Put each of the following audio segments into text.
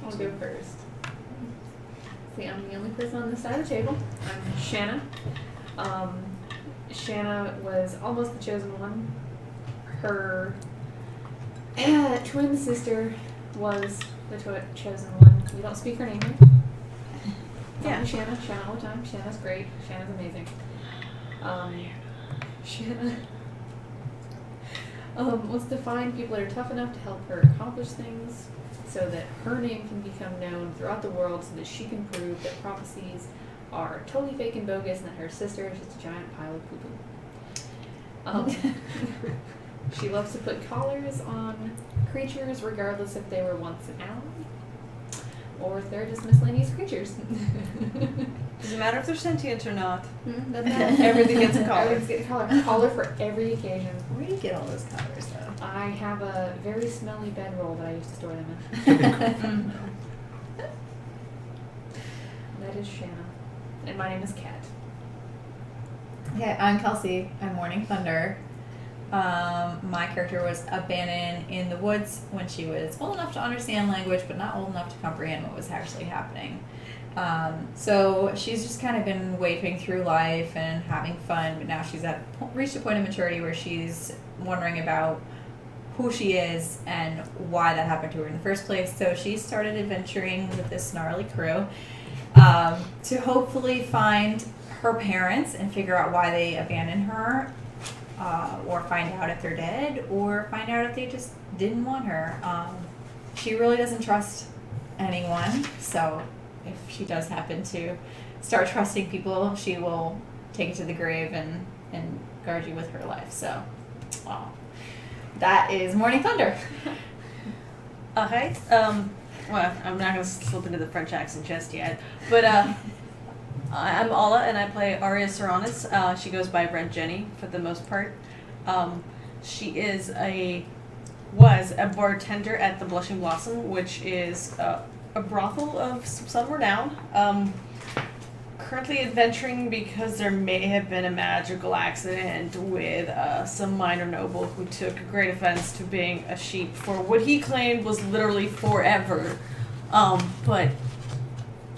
I'll go first. See, I'm the only person on this side of the table. I'm Shanna. Shanna was almost the chosen one. Her twin sister was the chosen one. We don't speak her name here. Yeah, Shanna all the time. Shanna's great. Shanna's amazing. Shanna wants to find people that are tough enough to help her accomplish things so that her name can become known throughout the world so that she can prove that prophecies are totally fake and bogus and that her sister is just a giant pile of poo-poo. She loves to put collars on creatures regardless if they were once an ally or if they're just miscellaneous creatures. Doesn't matter if they're sentient or not. Doesn't matter. Everything gets a collar. Everything gets a collar. Collar for every occasion. Where do you get all those collars, though? I have a very smelly bedroll that I used to store them in. That is Shanna. And my name is Kat. Okay, I'm Kelsey. I'm Morning Thunder. My character was abandoned in the woods when she was old enough to understand language, but not old enough to comprehend what was actually happening. So she's just kind of been wafting through life and having fun, but now she's reached a point of maturity where she's wondering about who she is and why that happened to her in the first place. So she started adventuring with this gnarly crew to hopefully find her parents and figure out why they abandoned her, or find out if they're dead, or find out if they just didn't want her. She really doesn't trust anyone, so if she does happen to start trusting people, she will take it to the grave and guard you with her life. So, that is Morning Thunder. Alright. Well, I'm not going to slip into the French accent just yet. But I'm Ala, and I play Aria Serranis. She goes by Red Jenny for the most part. She was a bartender at the Blushing Blossom, which is a brothel of some renown. Currently adventuring because there may have been a magical accident with some minor noble who took great offense to being a sheep for what he claimed was literally forever. But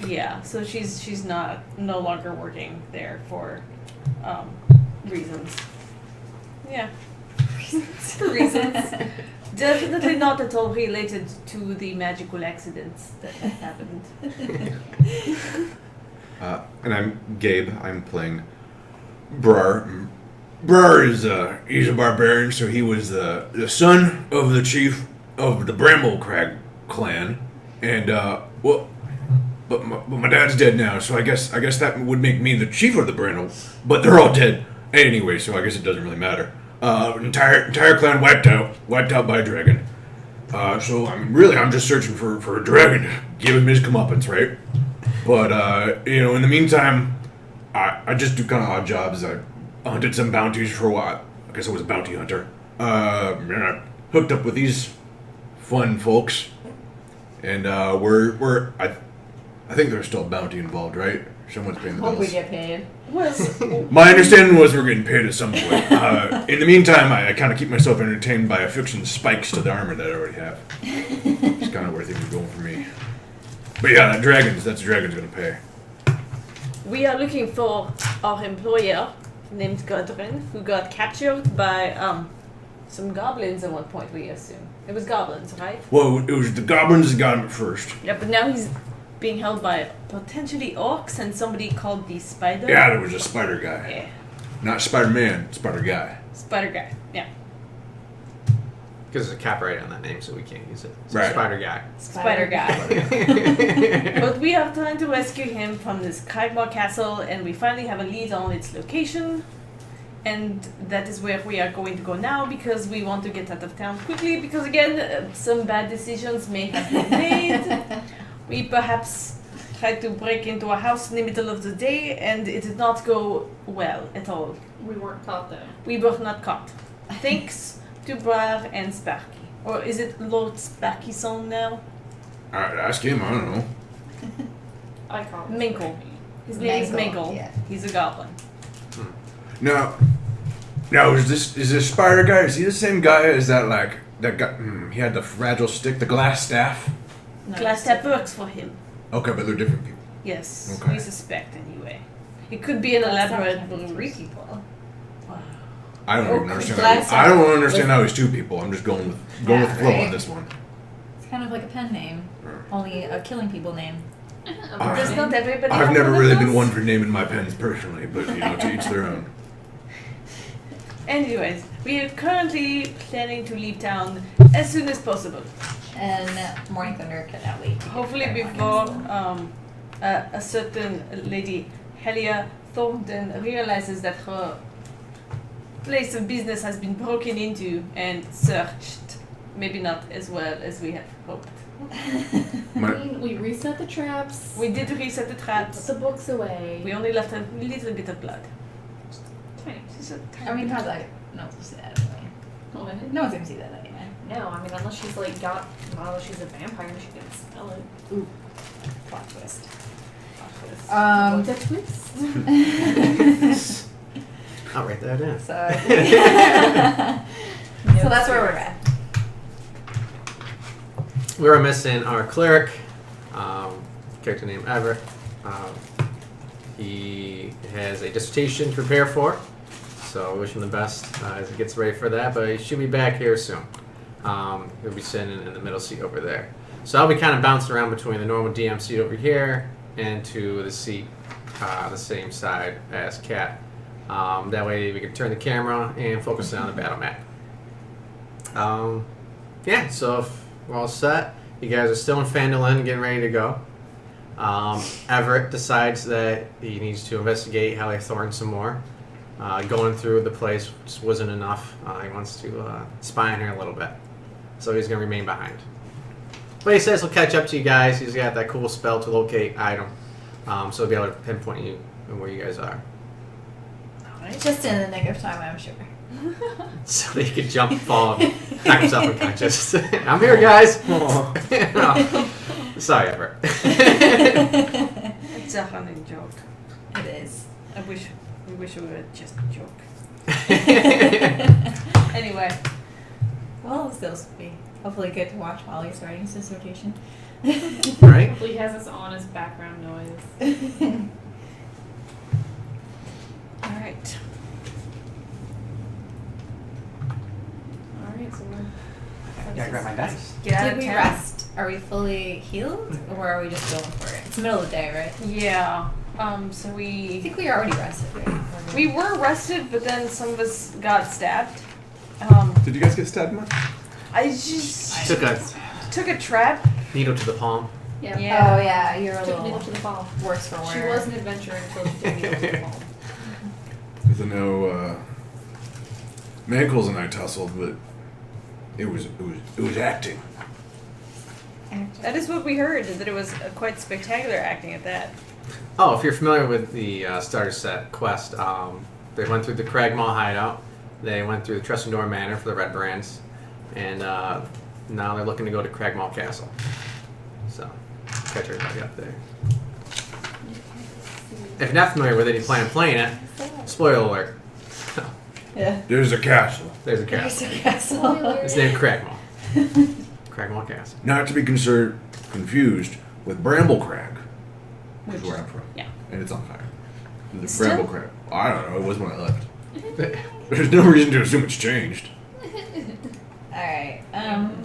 yeah, so she's no longer working there for reasons. Yeah. For reasons. Definitely not at all related to the magical accidents that have happened. And I'm Gabe. I'm playing Brar. Brar is he's a barbarian, so he was the son of the chief of the Bramblecrag clan, and but my dad's dead now, so I guess that would make me the chief of the Bramble. But they're all dead anyway, so I guess it doesn't really matter. Entire clan wiped out by a dragon. So I'm just searching for a dragon to give him his comeuppance, right? But in the meantime, I just do kind of odd jobs. I hunted some bounties for a while. I guess I was a bounty hunter. And I hooked up with these fun folks, and I think there's still a bounty involved, right? Someone's paying the bills. Hope we get paid. My understanding was we're getting paid at some point. In the meantime, I kind of keep myself entertained by affixing spikes to the armor that I already have. It's kind of where things are going for me. But yeah, that's dragon's gonna pay. We are looking for our employer named Godrin, who got captured by some goblins at one point, we assume. It was goblins, right? Well, it was the goblins that got him at first. Yeah, but now he's being held by potentially orcs and somebody called the Spider. Yeah, there was a spider guy. Yeah. Not Spider-Man, spider guy. Spider guy, yeah. Because there's a copyright on that name, so we can't use it. So Right. Spider Guy. Spider guy. But we are trying to rescue him from this Cragmaw Castle, and we finally have a lead on its location. And that is where we are going to go now, because we want to get out of town quickly, because again, some bad decisions may have been made. We perhaps tried to break into a house in the middle of the day, and it did not go well at all. We weren't caught though. We were not caught. Thanks to Brar and Sparky. Or is it Lord Sparkyson now? Ask him, I don't know. I call him Minkle. His name is Minkle, Minkle. yeah. He's a goblin. Now, is this spider guy? Is he the same guy as that guy? He had the fragile stick, the glass staff. No, class it's that different. works for him. Okay, but they're different people. Yes, Okay. we suspect anyway. It could be an Glass Tower elaborate can't be 3 ruse. people. I don't Oh, even understand. Glass I don't Tower understand was- how he's 2 people. I'm just going with the flow right? on this one. It's kind of like a pen name, only a killing people name. Does not everybody I've have never one of really those? been one for naming my pens personally, but to each their own. Anyways, we are currently planning to leave town as soon as possible. And Morning Thunder cannot wait. to get Hopefully to before Cragmaw a certain lady, Helia Thornton, realizes that her place of business has been broken into and searched. Maybe not as well as we have hoped. We reset the traps. We did reset the Put traps. the books away. We only left a little bit of blood. Tiny. Just a tiny I mean, bit. how's that? No one's gonna see that anyway. What? No one's gonna see that anyway. No, I mean unless she's like she's a vampire and she can smell it. Plot twist. What Um, a twist. I'll write that in. so that's where we're at. We were missing our cleric, character named Everett. He has a dissertation to prepare for, so we wish him the best as he gets ready for that, but he should be back here soon. He'll be sitting in the middle seat over there. So I'll be kind of bouncing around between the normal DM seat over here and to the seat the same side as Kat. That way we can turn the camera and focus on the battle map. Yeah, so if we're all set, you guys are still in Phandalin, getting ready to go. Everett decides that he needs to investigate Halle Thorne some more. Going through the place just wasn't enough. He wants to spy on her a little bit. So he's going to remain behind. But he says he'll catch up to you guys. He's got that cool spell to locate item. So he'll be able to pinpoint you and where you guys are. Just in the nick of time, I'm sure. So that he could jump, fall, knock himself unconscious. I'm here, guys. No. Sorry, Everett. It's a running joke. It is. We wish it were just a joke. Anyway, Well, it'll still be hopefully good to watch while he's writing his dissertation. Right? Hopefully he has us on as background noise. alright. Alright, so we're Gotta grab my dice. Get out Did of we town. rest? Are we fully healed, or are we just going for it? It's the middle of the day, right? Yeah. So I we think we already rested, right? we were arrested, but then some of us got stabbed. Did you guys get stabbed much? I just Took a took a trap. needle to the palm. yeah. Yeah. Oh yeah, you're a Took needle little to the fall. worse for wear. She was an adventurer until she took needle to the fall. Because I know Mankles and I tussled, but it was acting. That is what we heard. That it was quite spectacular acting at that. Oh, if you're familiar with the starter set quest, they went through the Cragmaw hideout. They went through the Tressendor Manor for the Red Brands, and now they're looking to go to Cragmaw Castle. So, catch everybody up there. If you're not familiar with it, you plan on playing it. Spoiler alert. Yeah. There's a castle. There's a There's castle. a castle. It's named Cragmaw. Cragmaw Castle. Not to be confused with Bramblecrag, which is where I'm from. Yeah. And it's on fire. The Still? Bramblecrag. I don't know. It was when I left. There's no reason to assume it's changed. Alright.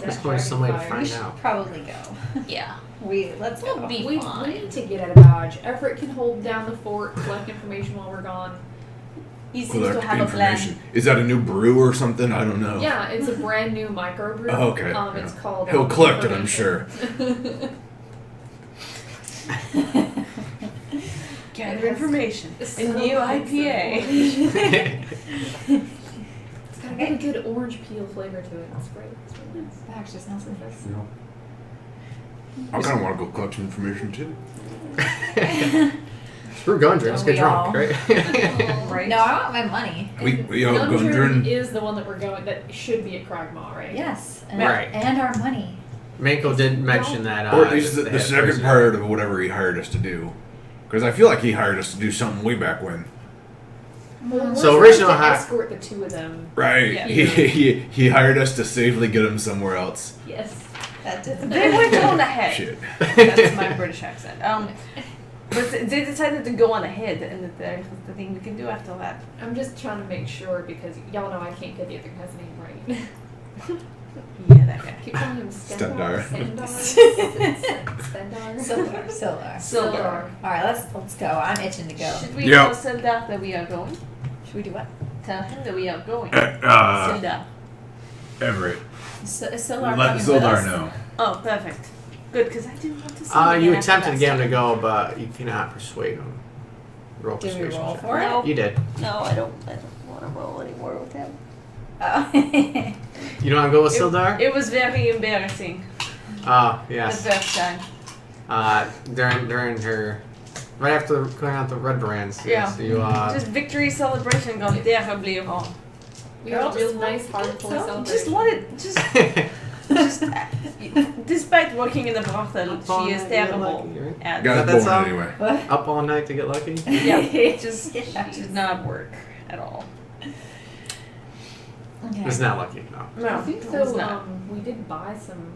Just going somewhere to We find should out. probably go. Yeah. Let's go. Be We fine. need to get out of Dodge. Everett can hold down the fort, collect information while we're gone. He seems to Collect have a plan. information. Is that a new brew or something? I don't know. Yeah, it's a brand new microbrew. Oh, okay, It's yeah. called. He'll collect it, I'm Information. Gather information. It's A so new high IPA. It's got a really good orange peel flavor to it. It's great. It's really nice. That actually sounds like this. I kind of want to go collect some information too. Screw Gundren, let's Don't get we drunk, all? right? Right. No, I want my money. Gundren. is the one that we're going. That should be at Cragmaw, right? Yes. And, Right. and our money. Mako did mention that. Or at least they the had second prison. part of whatever he hired us to do. Because I feel like he hired us to do something way back when. Well, we're So supposed original to hi- escort the 2 of them. Right. Yeah. He hired us to safely get him somewhere else. Yes. That didn't. They went on ahead. Shit. That's my British accent. But they decided to go on ahead, and there's the thing we can do after that. I'm just trying to make sure because y'all know I can't get the other guy's name right. Yeah, that guy. Keep calling him Stendar. Stendar. Stendar. Sildar. Sildar. All right, let's go. I'm itching to go. Should we Yep. tell Sildar that we are going? Should we do what? Tell him that we are going. Sildar. Everett. Sildar Let coming with Sildar us? know. Oh, perfect. Good, because I didn't want to see him You again after attempted to last get him to time. go, but you cannot persuade him. Roll Did we persuasion roll check. for it? No. You did. No, I don't want to roll anymore with him. Oh. You don't want to go with Sildar? It was very embarrassing Oh, the yes. first time. During her, right after going out the Red Brands. Yeah. Yes, you Just victory celebration gone terribly wrong. We had a real nice hardcore celebration. Just wanted, just, despite working in the brothel, she is terrible at. Got that it song? born anyway. What? Up all night to get lucky. Yeah, it just Yes. did not work at all. Okay. It's not lucky, no. No, I think it's so. not. We did buy some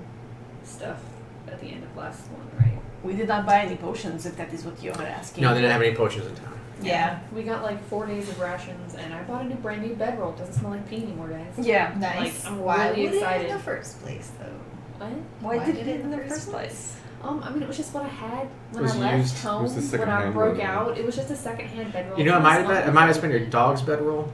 stuff at the end of last one, right? We did not buy any potions, if that is what you are asking. No, they didn't have any potions in town. Yeah. We got like 4 days of rations, and I bought a brand new bedroll. It doesn't smell like pee anymore, guys. Yeah. Nice. Like, I'm Why really would it excited. in the first place, though? What? Why did it in the first place? I mean, it was just what I had when Was I left used. home. It was the When I secondhand broke one. out, it was just a secondhand bedroll. You know, it might have been. It might have been your dog's bedroll.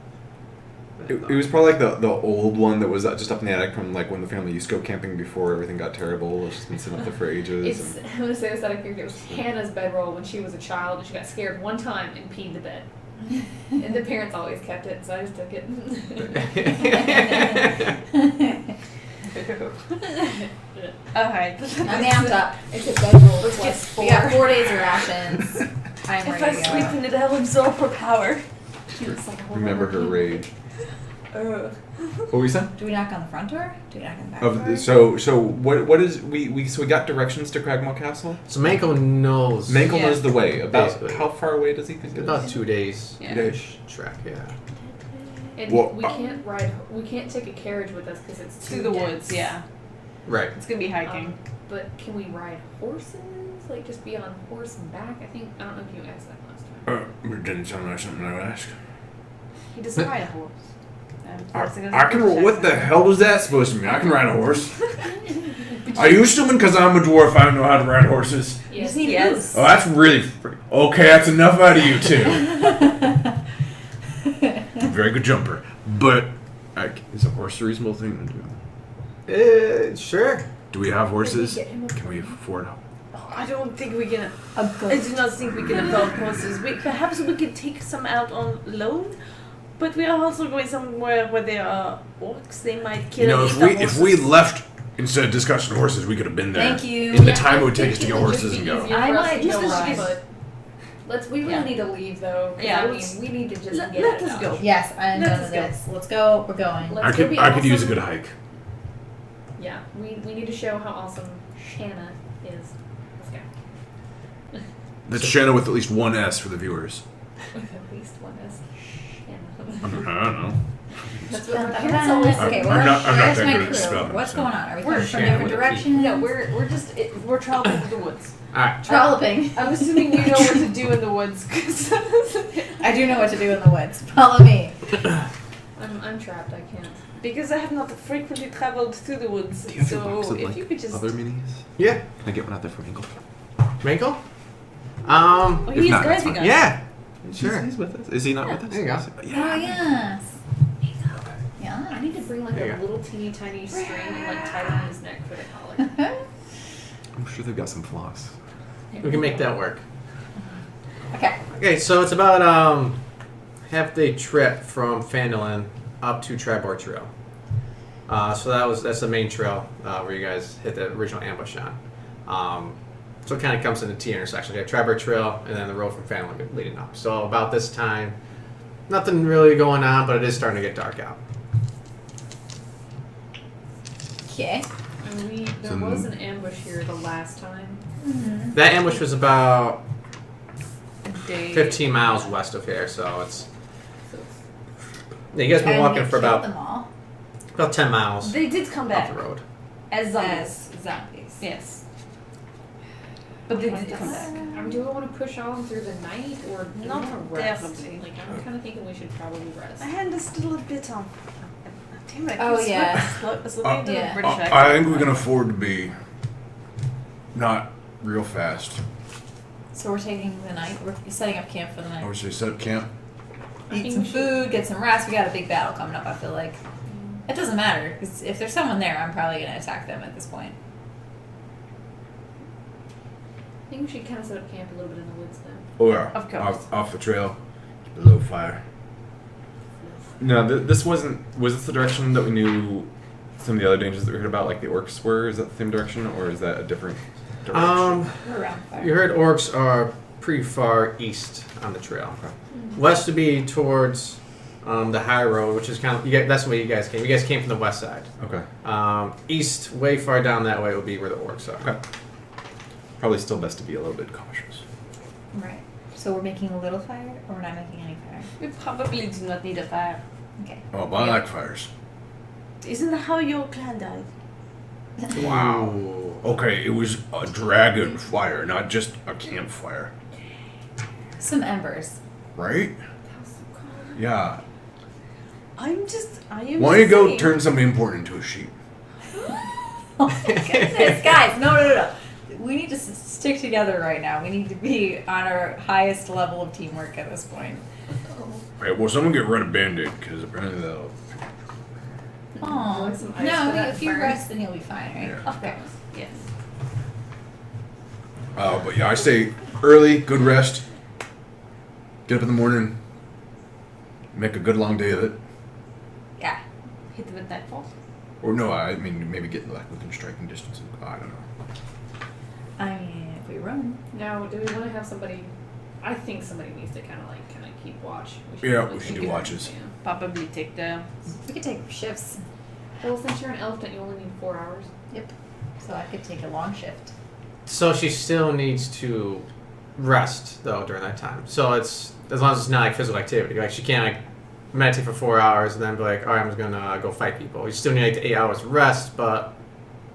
It was probably like the old one that was just up in the attic from like when the family used to go camping before everything got terrible. It's just been sitting up there for ages. It's, I'm gonna say this out of character. It was Hannah's bedroll when she was a child, and she got scared one time and peed the bed. And the parents always kept it, so I just took it. Alright. I'm amped up. It's a bedroll. Let's get plus We got 4. 4 days of rations. I'm If I ready to sleep go. in it, I'll absorb her power. It's like a whole Remember her other rage. What were you saying? Do we knock on the front door? Do we knock on the back door? So what is we got directions to Cragmaw Castle? So Manko knows. Mankel Yeah. knows the way. About Basically. how far away does he think it is? About 2 days. Yeah. Ish. Trek, yeah. And Well, we can't ride. We can't take a carriage with us because it's To too the dense. woods, yeah. Right. It's gonna be hiking. But can we ride horses? Like just be on horse and back? I don't know if you asked that last time. It didn't sound like something I would ask. He doesn't ride a horse. I can. What the hell was that supposed to mean? I can ride a horse. Are you assuming because I'm a dwarf I don't know how to ride horses? You just need a Yes. boost. Oh, that's really okay. That's enough out of you two. Very good jumper, but is a horse a reasonable thing to do? Sure. Do we have horses? Get him a Can we afford? I don't think we can. A I ghost. do not think we can afford horses. Perhaps we could take some out on loan, but we are also going somewhere where there are orcs. They might kill. You know, and eat if the we horses. left instead of discussing horses, we could have been there. Thank you. In the Yeah, time I it would take us think to get it would horses just and be go. easier I for us might to just go ride. but we really Yeah. need to leave though. 'Cause Yeah, I let's- mean, we need to just let get us it out. go. Yes, I'm Let done us with go. this. Let's go. We're going. Let's I go could be I could use a awesome. good hike. Yeah, we need to show how awesome Shanna is. Let's go. That's Shanna with at least one S for the viewers. With at least one S. I Shanna. don't know. That's what our parents always say. Okay, I'm we're not that where's good my at crew? spelling, What's so. going on? Are we We're coming from Shannon different with a P. directions? No, we're traveling through the woods. Alright. trolloping. I'm assuming you know what to do in the woods. 'Cause I do know what to do in the woods. Follow me. I'm trapped. I can't. because I have not frequently traveled through the woods. Do you have a So box of, if like, you could just. other minis? Yeah. Can I get one out there for Mankel? Manko? Oh, If he is not, that's driving fine. us. Yeah. Sure. He's with us. Is he not with us? There you go. Oh yes. Yeah. I need to bring like There you a go. little teeny tiny string and like tie it on his neck for the collar. I'm sure they've got some floss. We can make that work. Okay. Okay, so it's about half day trip from Phandalin up to Tribor Trail. So that's the main trail where you guys hit the original ambush on. So it kind of comes into T intersection. You have Tribor Trail and then the road from Phandalin leading up. So about this time, nothing really going on, but it is starting to get dark out. Okay. And there So- was an ambush here the last time. Mm-hmm. That ambush was about Day. 15 miles west of here, so it's So yeah, you guys been And walking we for killed about them all. 10 miles They did come up back. the road. As zombies. as zombies. Yes. But they did come back. Do I want to push on through the night or do Not we want to rest? definitely. Like, I'm kind of thinking we should probably rest. I had this little bit on. Damn it! Oh, yeah. Slipping into Yeah. the British accent. I think we can afford to be not real fast. So we're taking the night. We're setting up camp for the I night. would say set up camp. Eat think some we should- food, get some rest. We got a big battle coming up. I feel like it doesn't matter because if there's someone there, I'm probably gonna attack them at this point. I think we should kind of set up camp a little bit in the woods then. Oh yeah, Of course. off the trail, a little fire. No, this wasn't. Was this the direction that we knew some of the other dangers that we heard about, like the orcs were? Is that the same direction, or is that a different direction? We're around fire. You heard orcs are pretty far east on the trail. West would be towards the high road, which is kind of that's the way you guys came. You guys came from the west side. Okay. East, way far down that way, would be where the orcs are. Okay. Probably still best to be a little bit cautious. Right. So we're making a little fire, or we're not making any fire. We probably do not need a fire. Okay. Oh, but I like fires. Isn't that how your clan died? Wow. Ooh. Okay, it was a dragon fire, not just a campfire, Some embers. right? Yeah. I am Why just don't you go saying. turn something important into a sheep? Oh my goodness, guys! No. We need to stick together right now. We need to be on our highest level of teamwork at this point. Right. Well, someone get rid of Band-Aid because apparently that'll. Oh like some ice for no! that If you burn? rest, then you'll be fine, right? Yeah. Of course. Yes. But yeah, I say early, good rest. Get up in the morning. Make a good long day of it. Yeah. Hit them at nightfall. Or no, I mean maybe get like within striking distance. I don't know. I mean, if we run. Now, do we want to have somebody? I think somebody needs to kind of keep watch. Yeah, probably we should keep do it. watches. Yeah. Probably take the. We could take shifts. Well, since you're an elf, don't you only need 4 hours? Yep. So I could take a long shift. So she still needs to rest though during that time. So it's as long as it's not like physical activity. Like she can't like meditate for 4 hours and then be like, all right, I'm just gonna go fight people. You still need like the 8 hours rest, but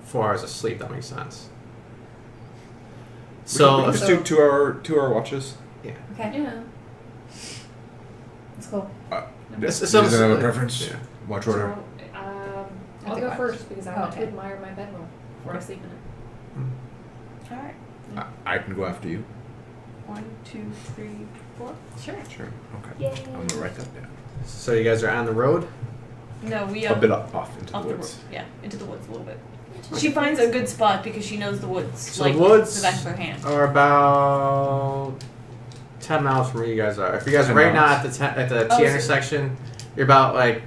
4 hours of sleep. That makes sense. We So can just do 2 hour watches. yeah. Okay. Yeah. Let's go. It's- Does it's anyone have a almost- preference? yeah. Watch order. So, I'll I'll take go watch. first because I want Okay. to admire my bedroom before I sleep in it. All right. I can go after you. 1, 2, 3, 4. Sure. Sure. Okay. Yay. I'm gonna write that down. So you guys are on the road. No, we A bit off into the off the woods. road. Yeah, into the woods a little bit. She finds a good spot because she knows the woods So like the woods the back of her hand. are about 10 miles from where you guys are. If you guys are 10 right now miles. at the Oh, T so- intersection, you're about like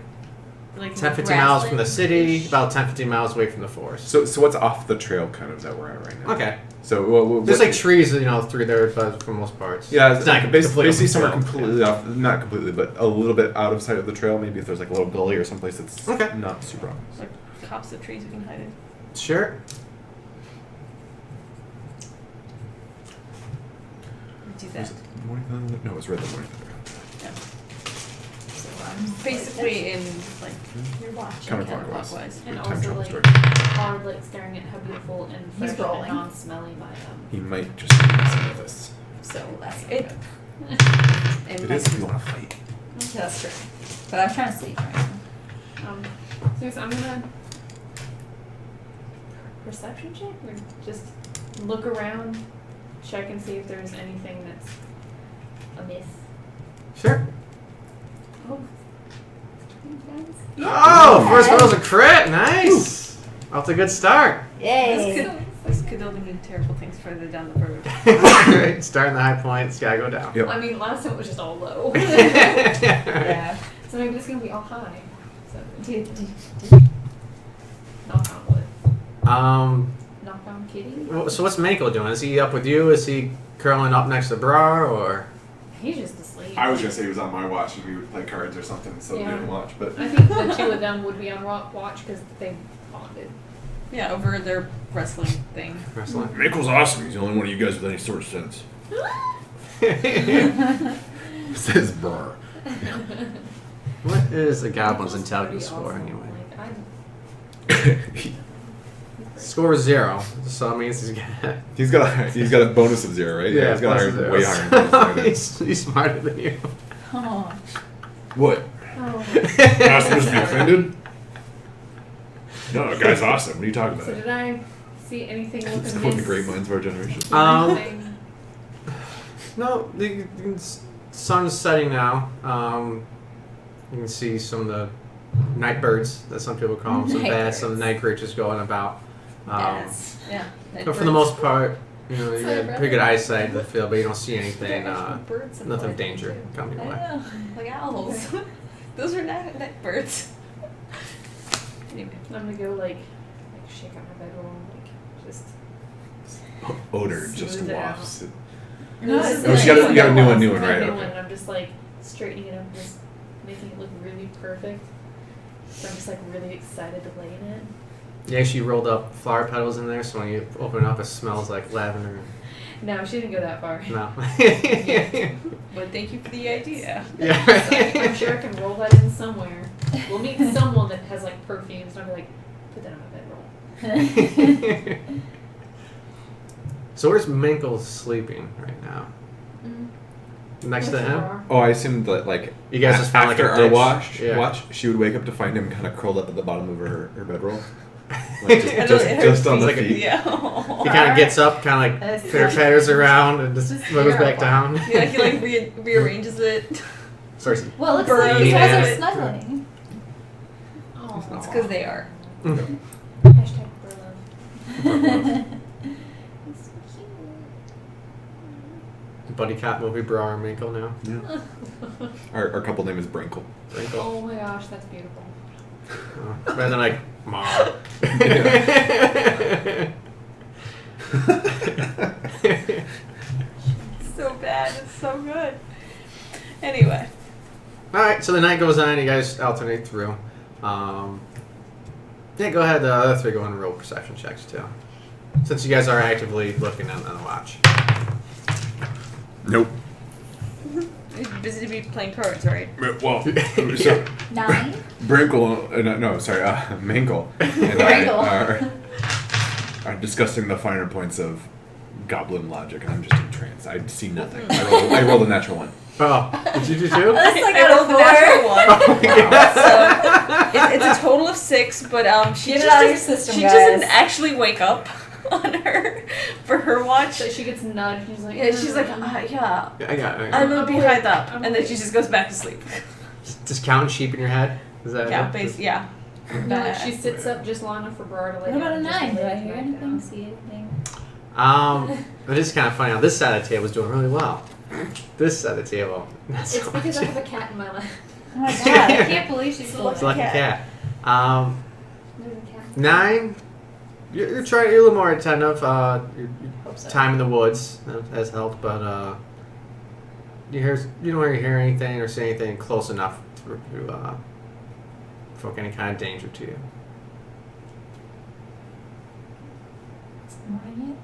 Like 10, 15 miles from the city, grassland-ish. about 10, 15 miles away from the forest. So what's off the trail kind of that we're at right now? Okay. So There's like trees, through there, but for most parts. yeah, it's not basically completely somewhere still. completely off, not completely, but a little bit out of sight of the trail. Maybe if there's like a little gully or someplace that's Okay. not super obvious. Like copse of trees we can hide in. Sure. Do Was that. it Morning Thunder? No, it was Red the Morning Thunder. Yeah. So I'm Basically in like You're watching. Counterclockwise. counterclockwise. And Time also travel like story. hard, like staring at how beautiful and He's Oh, fresh rolling. and non-smelly my He might just be messing with us. So that's It- good. It is if you want to fight. That's true. But I'm trying to sleep right now. So yes, I'm gonna perception check or just look around, check and see if there's anything that's amiss. Sure. Oh, guys. Oh, first roll's a crit. Nice. Off to a good start. Yay! This could only mean terrible things further down the road. Right, starting the high points, gotta go down. Yep. I mean, last time it was just all low. Yeah. So maybe it's gonna be all high. So Dude, knock on wood. Knock on kitty. So what's Mako doing? Is he up with you? Is he curling up next to Brar, or? He's just asleep. I was gonna say he was on my watch and we would play cards or something, so we Yeah. didn't watch. But I think the two of them would be on watch because they bonded. Yeah, over their wrestling thing. Wrestling. Mickle's awesome. He's the only one of you guys with any sort of sense. Says Brar. What is a goblin's Michael's pretty intelligence score awesome. anyway? Like, Score is 0, so that means he's got. He's got a bonus of 0, right? He's got plus higher, way 0. higher. Than us, right? he's smarter than you. Oh. What? Oh. Not supposed to be offended? No, the guy's awesome. What are you talking So about? did I see anything with It's a one of the miss? great minds of our generation. Anything? No, the sun's setting now. You can see some of the night birds, that some people call them, some Night bats, some birds. night creatures going about. Yes. Yeah. But for the most part, you know, you Sorry, have pretty good eyesight in the field, but you don't see anything, Birds and nothing of life, danger too. coming I your way. know. Like owls. Those are night birds. Anyway. I'm gonna go like shake out my bedroll and like just. Odor Smooth just it out. wafts. No, Oh, it's so like- you got a- it's you got a like new one, it's right? a new Okay. one, and I'm just like straightening it up, and just making it look really perfect. So I'm just like really excited to lay in it. You actually rolled up flower petals in there, so when you open it up, it smells like lavender. No, she didn't go that far. No. But thank you for the idea. Yeah. I'm sure I can roll that in somewhere. We'll meet someone that has like perfumes, and I'll be like, put that on my bedroll. So where's Minkle sleeping right now? Next to him? Oh, I assumed that like You guys just found like after a our ditch. Yeah. watch, she would wake up to find him kind of curled up at the bottom of her bedroll, like He just on the feet. feet. Yeah. kind of gets up, kind of like pitter patters around, and just Just moves back terrible. down. Yeah, he like rearranges it. Starts Well, it's Burrows like you guys in are it. snuggling. Oh, It's because they are. Hashtag Berlin. It's so cute. Buddy cop movie bra and Minkle now. Yeah. Our couple name is Brinkle. Minkle. Oh my gosh, that's beautiful. Rather than like, Ma. It's so bad. It's so good. Anyway. Alright, so the night goes on, you guys alternate through. Yeah, go ahead, the other three go and roll perception checks too. Since you guys are actively looking on the watch. Nope. You're busy to be playing cards, right? Well, so 9. Brinkle, no, sorry, Minkle and I are discussing the finer points of goblin logic, and I'm just entranced. I see nothing. I rolled a natural one. Oh, did you do two? That's like I out rolled of the 4. natural one. Wow. So it's a total of 6, but she Get it just out of your doesn't- system, she guys. doesn't actually wake up on her for her watch. So she gets nudged. She's like, Yeah, she's like, yeah, I got it. I'm gonna be awake. hyped up, I'm and then she awake. just goes back to sleep. Just counting sheep in your head? Is that Yeah, it? basically, yeah. No, she sits up just long enough for Brar to lay What about down a and just 9? Do I lay hear back anything? down. See anything? It is kind of funny. Now, this side of the table is doing really well. This side of the table, not so It's because I much. have a cat in my lap. Oh my god, I can't believe she's still It's like a cat. There's a cat. 9. You're trying. You're a little more attentive. Your Hope so. time in the woods has helped, but you don't really hear anything or see anything close enough to provoke any kind of danger to you. Morning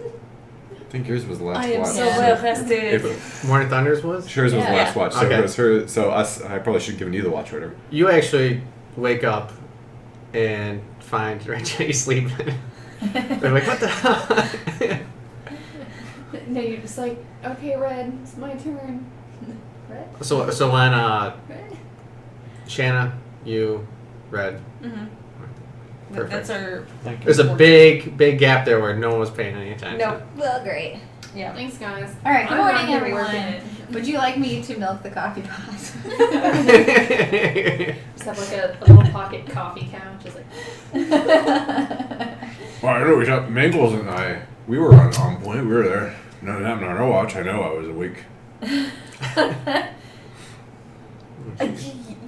I think yours was the last I am watch. so Yeah. well rested. If Morning Thunders was. Hers was the Yeah. last watch, so Okay. it was her. So us, I probably should have given you the watch, whatever. You actually wake up and find Jenny sleeping. They're like, what the hell? No, you're just like, okay, Red, it's my turn. Red? So when Red? Shanna, you, Red. Mm-hmm. Perfect. That's our. There's a big gap there where no one was paying any attention. Nope. Well, great. Yeah. Thanks, guys. All right, good I'm morning, out here everyone. working it. Would you like me to milk the coffee pot? Just have like a little pocket coffee couch. Just like, Well, I know we got Minkles and I. We were on point. We were there. No, not on our watch. I know I was awake.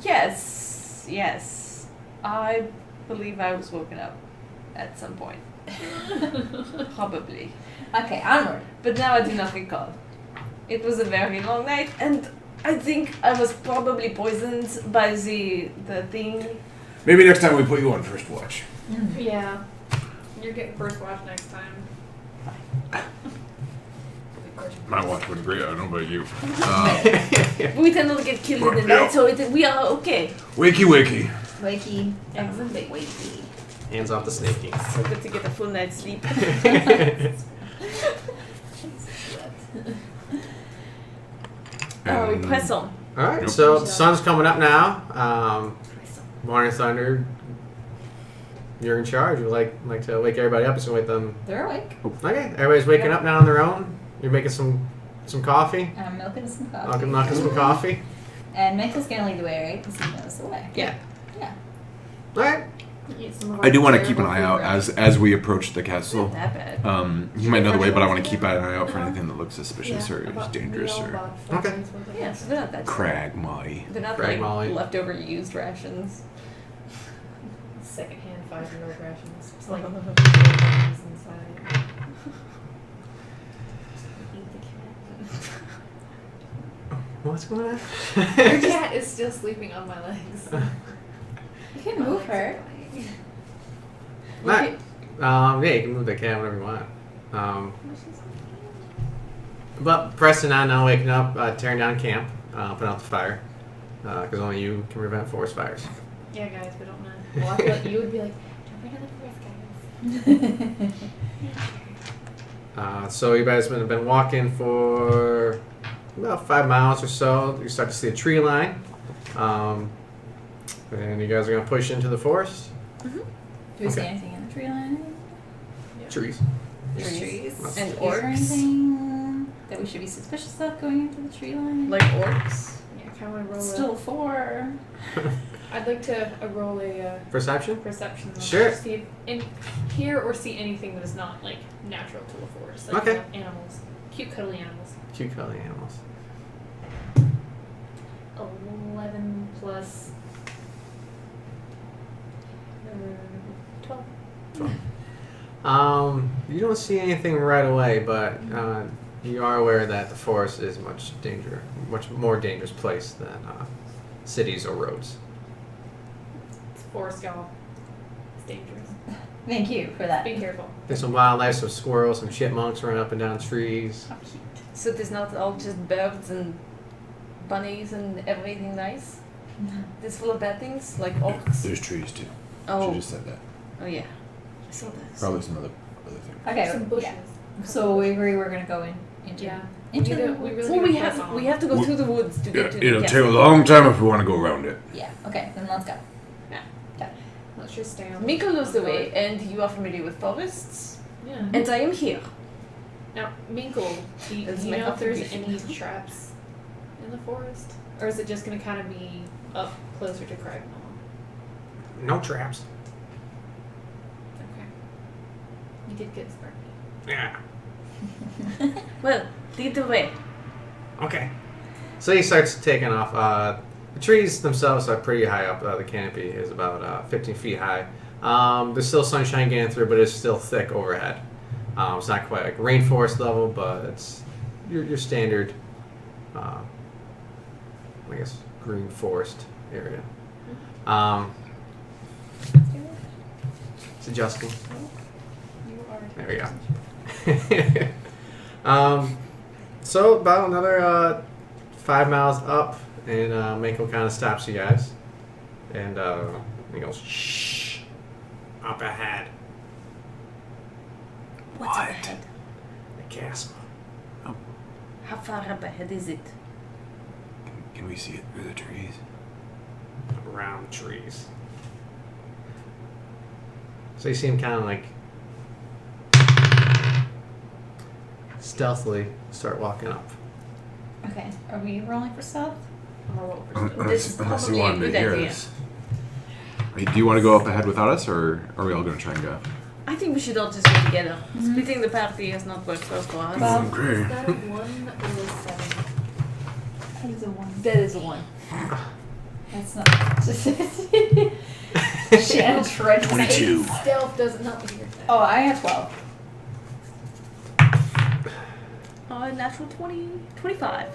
Yes. I believe I was woken up at some point. Probably. Okay, onward. But now I do not recall. It was a very long night, and I think I was probably poisoned by the thing. Maybe next time we put you on first watch. yeah. You're getting first watch next time. My watch went great. I don't know about you. We tend not to get killed in the Yeah. night, so we are okay. Wakey, wakey. Wakey. Excellent. Wakey. Hands off the snakey. So good to get a full night's sleep. Oh, we press on. All right, Yep. so the sun's coming up now. Morning Thunder, you're in charge. You like to wake everybody up and wake them. They're awake. Okay, everybody's waking up now on their own. You're making some coffee. I'm milking some coffee. Knocking some coffee. And Michael's gonna lead the way, right? Because he knows the way. Yeah. Yeah. All right. I do want to keep an eye out as we approach the Not castle. that bad. You might know the way, but I want to keep an eye out for anything that looks suspicious or is dangerous or Okay. Yeah, so they're not that bad. Cragmaw. They're not Cragmaw. like leftover used rations. Secondhand 5-year-old rations. It's like babies inside. Eat the cat. What's going on? Your cat is still sleeping on my legs. You can move her. Right. Yeah, you can move the cat whenever you want. But Preston and I now waking up, tearing down camp, putting out the fire, because only you can prevent forest fires. Yeah, guys, we don't know. Well, I feel like you would be like, don't bring other forest guys. So you guys have been walking for about 5 miles or so. You start to see a tree line, and you guys are gonna push into the forest. Do we see Okay. anything in the tree line? Trees. Trees. And Is there orcs. anything that we should be suspicious of going into the tree line? Like orcs. Yeah, I kind of want to roll Still 4. I'd like to roll a Perception. perception roll. Sure. To see if hear or see anything that is not like natural to a forest. Like Okay. Animals. Cute, cuddly animals. Cute cuddly animals. 11 plus 12. You don't see anything right away, but you are aware that the forest is much more dangerous place than cities or roads. It's forest, y'all. It's dangerous. Thank you for that. Be careful. There's some wildlife, some squirrels, some chipmunks running up and down trees. How cute. So there's not all just birds and bunnies and everything nice? There's full of bad things, like orcs? There's trees too. Oh. She just said that. Oh yeah. I saw that. Probably some other thing. Okay, Some bushes. yeah. So we agree we're gonna go into Yeah. into We the do- we woods? really Well, gotta we press have on. we have to go through the woods to get to the It'll take a castle. long time if we want to go around it. Yeah. Okay, then let's go. Let's just stay on. Miko knows the way, and you are familiar with forests, Yeah. and I am here. Now, Minkle, do you That's know my if there's contribution. any traps in the forest? Or is it just going to kind of be up closer to Cragmaw? No traps. Okay. You did get sparky. Yeah. Well, lead the way. Okay. So he starts taking off. The trees themselves are pretty high up. The canopy is about 15 feet high. There's still sunshine getting through, but it's still thick overhead. It's not quite like rainforest level, but it's your standard, I guess, green forest area. It's adjusting. You are. There we go. So about another 5 miles up, and Mako kind of stops you guys, and he goes, "Shh, up ahead, What's up ahead? the castle." How far up ahead is it? Can we see it through the trees? Around trees. So you see him kind of like stealthily start walking up. Okay. Are we rolling for stealth? I'm going to roll for stealth. This is Unless you probably a wanted to good hear idea. us. Wait, do you want to go up ahead without us, or are we all going to try and go? I think we should all just go together. Splitting the party has not worked well for us. Well- Okay. Is that a 1 or a 7? That is a 1. That is a one. That's not. Shannon tried to say- 22. Stealth doesn't help me here. Oh, I have 12. Natural 20, 25.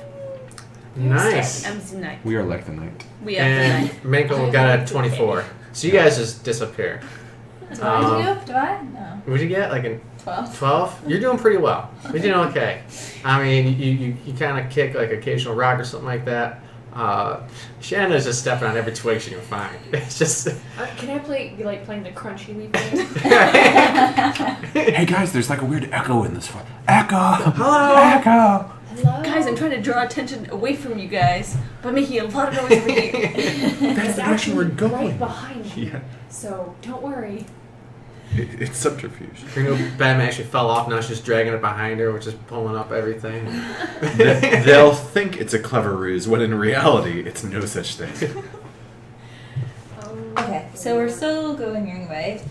Nice. I'm the knight. We are like the night. We are the And knight. Mako got a 24. So you guys just disappear. Do I do? Do I? No. What'd you get? Like a 12. 12? You're doing pretty well. You're doing okay. I mean, you kind of kick like occasional rock or something like that. Shanna's just stepping on every twig she can find. It's just. Can I be playing the crunchy leaf game? Hey guys, there's like a weird echo in this file. Echo! Hello! Echo! Hello? Guys, I'm trying to draw attention away from you guys by making a lot of noise over here. That's the direction we're going. right behind you. Yeah. So don't worry. It's subterfuge. You know, Batman actually fell off. Now she's just dragging it behind her, which is pulling up everything. They'll think it's a clever ruse, when in reality, it's no such thing. Okay, so we're still going your way.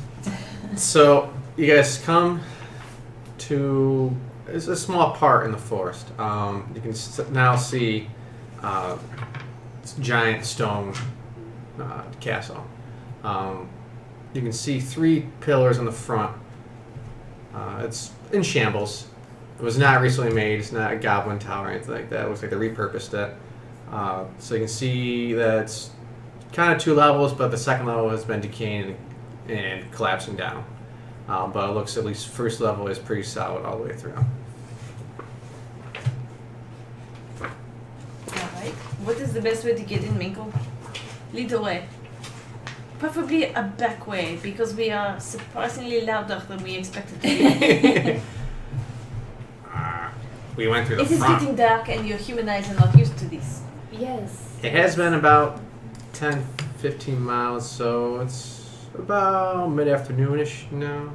So you guys come to it's a small part in the forest. You can now see this giant stone castle. You can see 3 pillars in the front. It's in shambles. It was not recently made. It's not a goblin tower or anything like that. It looks like they repurposed it. So you can see that it's kind of 2 levels, but the second level has been decaying and collapsing down. But it looks at least first level is pretty solid all the way through. Alright. What is the best way to get in, Minkle? Lead the way. Preferably a back way, because we are surprisingly louder than we expected to be. We went through the It is front. getting dark and your human eyes are not used to this. Yes. It has been about 10, 15 miles, so it's about mid-afternoonish now.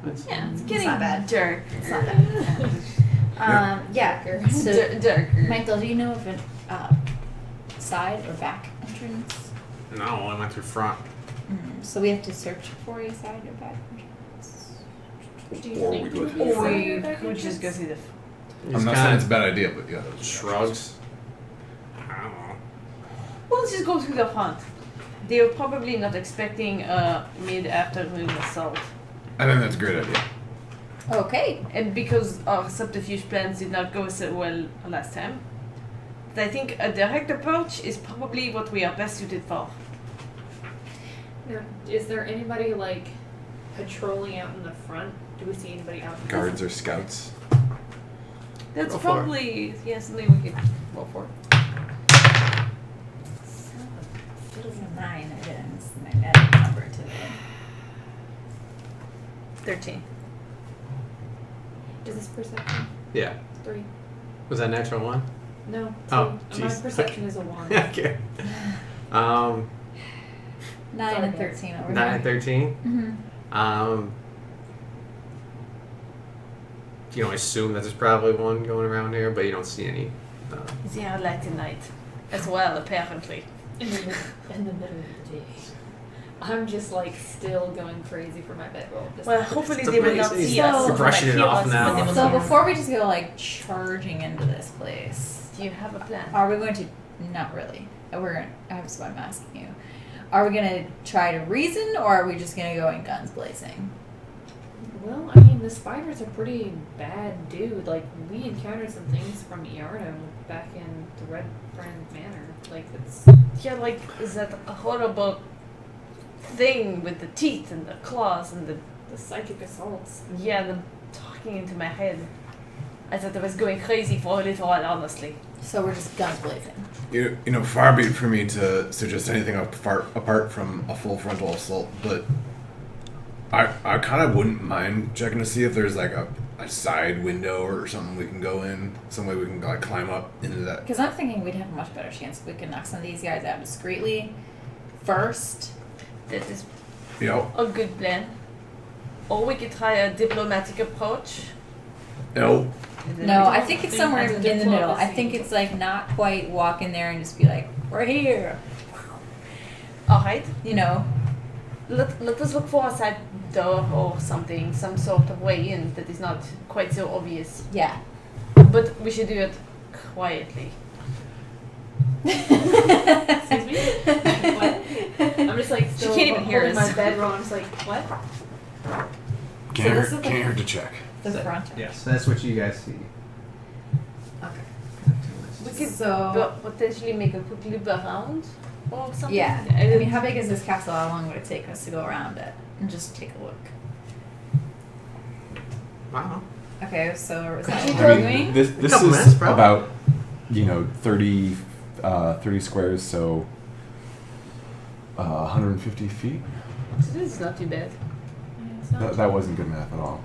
Yeah, it's It's getting not bad. dark. It's not bad. Yeah. So, Darker. Michael, do you know of an side or back entrance? No, I only went through front. So we have to search for a side or back entrance. Do you Or think we it go would to be the Or a we back could just go entrance? through the... I'm Just not saying kinda it's a bad idea, but yeah. shrugs. I don't know. Well, let's just go through the front. They were probably not expecting a mid-afternoon assault. I think that's a great idea. Okay. And because our subterfuge plans did not go so well last time, I think a direct approach is probably what we are best suited for. Now, is there anybody patrolling out in the front? Do we see anybody out in the Guards or scouts. That's Roll for it. probably something we could roll for. It was a 9. I didn't miss my magic number today. 13. Is this perception? Yeah. 3. Was that natural 1? No. 2. Oh, My jeez. perception is a 1. Okay. 9 Sorry, and guys. 13 over 9 and 13. Mm-hmm. You know, assume that there's probably one going around here, but you don't see any. They are light at night as well, apparently. In the middle of the day. I'm just still going crazy for my bedroll. Well, hopefully It's they will not amazing. see So- us. You're brushing They it might off hear us, now. but they will So not. before we just go charging into this place, Do you have a plan? are we going to? Not really. That's what I'm asking you. Are we gonna try to reason, or are we just gonna go in guns blazing? Well, I mean, the spider's a pretty bad dude. We encountered some things from Iarno back in the Red Friend Manor. It's... Yeah, is that a horrible thing with the teeth and the claws and The psychic assaults. them talking into my head. I thought I was going crazy for a little while, honestly. So we're just guns blazing. You know, far be it for me to suggest anything apart from a full frontal assault, but I kind of wouldn't mind checking to see if there's a side window or something we can go in, some way we can climb up into that. Because I'm thinking we'd have a much better chance if we could knock some of these guys out discreetly first. That is You know, a good plan. Or we could try a diplomatic approach. no, No, I think it's somewhere As in a the middle. I diplomacy. think it's not quite walk in there and just be like, we're here. Alright. You know. Let us look for a side door or something, some sort of way in that is not quite so obvious. Yeah. But we should do it quietly. Excuse me? What? I'm just still can't even hear holding us. my bedroll. I'm just what? can't this hurt, is can't hurt to check. The front. Yes, that's what you guys see. We could So, potentially make a quick loop around or something. yeah. I mean, how big is this castle? How long would it take us to go around it and just take a look? Wow. Okay, so is that Could what you we're go- doing? This couple is minutes, probably. about 30 30 squares, so 150 feet. So this is not too bad. That wasn't good math at all.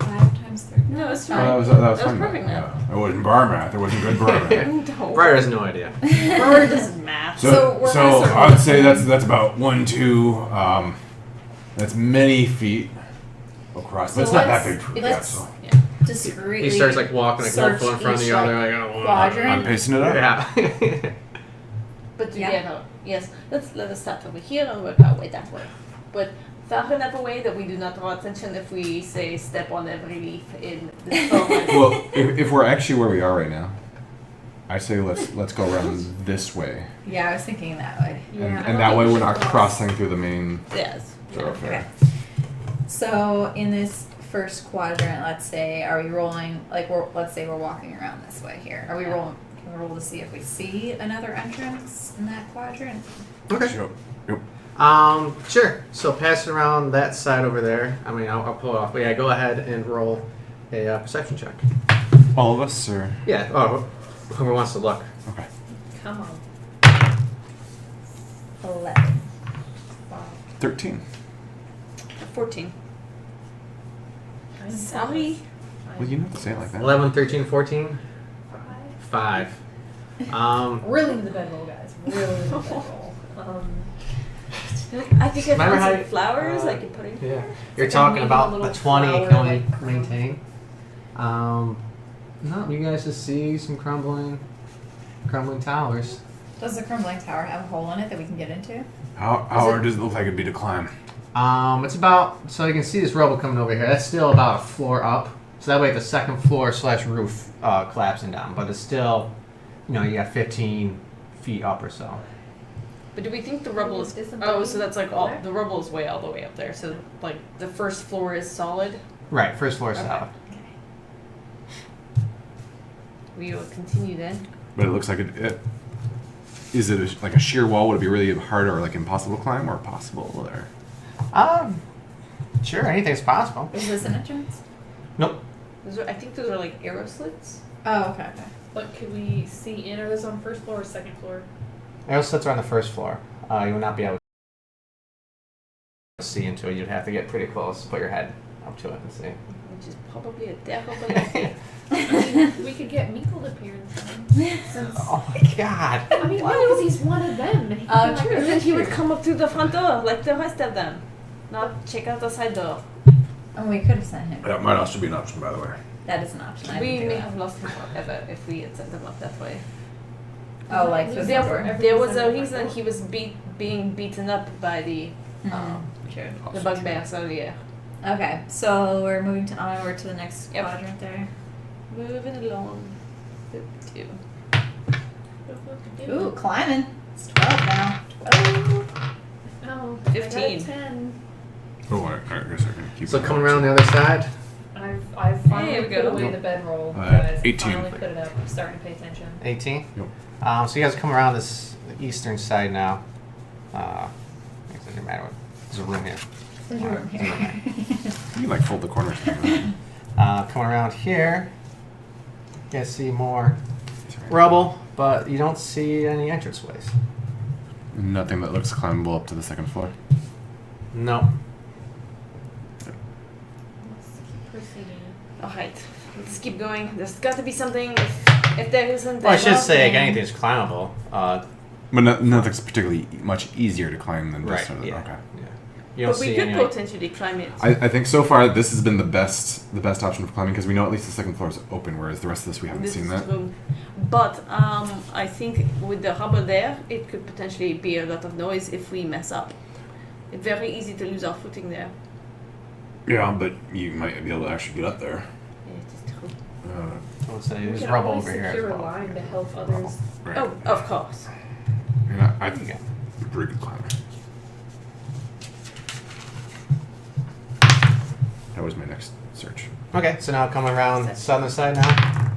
5 times 30. No, it's Oh, fine. that was That's fun perfect math. math. Yeah. It wasn't bar math. It wasn't good bar math. Don't. Briar has no idea. Or doesn't math. So we're So gonna I would say that's about 1, 2. That's many feet across. But it's not that big for a let's castle. discreetly He starts like walking like one search foot in front of each, the other. like, Like, oh, quadrant. I'm pacing it up. Yeah. But Yeah. together, yes. Let us start over here and work our way that way. But far enough away that we do not draw attention if we say step on every leaf in the forest. Well, if we're actually where we are right now, I say let's go around this way, Yeah, I was thinking that way. and that way we're not crossing through the main Yes. thoroughfare. Okay. So in this first quadrant, let's say, are we rolling? Like, let's say we're walking around this way here. Are we rolling? Can we roll to see if we see another entrance in that quadrant? Okay. Sure. Yep. Sure. So pass it around that side over there. I mean, I'll pull it off. But yeah, go ahead and roll a perception check. All of us, or Yeah. Oh, whoever wants to look. okay. Come on. 11. 13. 14. I'm Sorry. Well, you don't have to say it like that. 11, 13, 14? 5. Really into the bedroll, guys. Really into the bedroll. I think I Remember found how some you- flowers I could put in here. Yeah. You're like talking maybe a about little a 20 you can flower, only like, maintain. No, you guys just see some crumbling towers. Does the crumbling tower have a hole in it that we can get into? How hard does it look like it'd be to climb? It's about, so you can see this rubble coming over here. That's still about a floor up. So that way the second floor / roof collapsing down. But it's still, you got 15 feet up or so. But do we think the rubble is? Isn't Oh, that so that's like all there? the rubble is way all the way up there. So like the first floor is solid. Right, first floor Okay. solid. We will continue then. But it looks like it is it like a sheer wall? Would it be really hard or like impossible to climb, or possible? Or Sure, anything's possible. Is this an entrance? Nope. I think those are like arrow slits. Oh, okay, okay. But could we see in? Are those on first floor or second floor? Arrow slits are on the first floor. You will not be able to see into it. You'd have to get pretty close, put your head up to it and see. Which is probably a terrible idea. We could get Meekle to appear in time. Oh my god. I mean, because he's one of them. And he Oh, could be true. like a Then he would visitor. come up through the front door like the rest of them. Not check out the side door. Oh, we could have sent him. That might also be an option, by the way. That is an option. I We would do may that. have lost him forever if we had sent him up that way. Oh, like through the There- door. every There was a Sunday reason night. he was being beaten up by the True. the bugbears earlier. Okay, so we're moving to onward to the next Yep. quadrant there. Moving along. 52. Ooh, climbing. It's 12 now. 12. Oh, 15. I got a 10. oh, I guess I can keep. So it. coming around the other side. I've finally There we put go. away Nope. the bedroll, Uh, guys. 18. Finally put it up. I'm starting to pay attention. 18. Yep. So you guys come around this eastern side now. It doesn't matter what. There's a room here. There's a room here. You can like fold the corners. Coming around here, you guys see more rubble, but you don't see any entranceways. Nothing that looks climbable up to the second floor. No. Let's keep proceeding. Alright, let's keep going. There's got to be something. If there isn't, Well, I then should say, like, then- anything's climbable. But nothing's particularly much easier to climb than this. Right. Or Yeah. Okay. Yeah. You don't But we see could any. Like, potentially climb it. I think so far this has been the best option for climbing because we know at least the second floor is open, whereas the rest of this we haven't This seen is that. true. But I think with the rubber there, it could potentially be a lot of noise if we mess up. It's very easy to lose our footing there. Yeah, but you might be able to actually get up there. Yeah, it is true. I would say We there's could rubble always over here as secure a well. line to help others. Right. Oh, of course. And I Okay. I'm a pretty good climber. That was my next search. Okay, so now coming around the southern side now.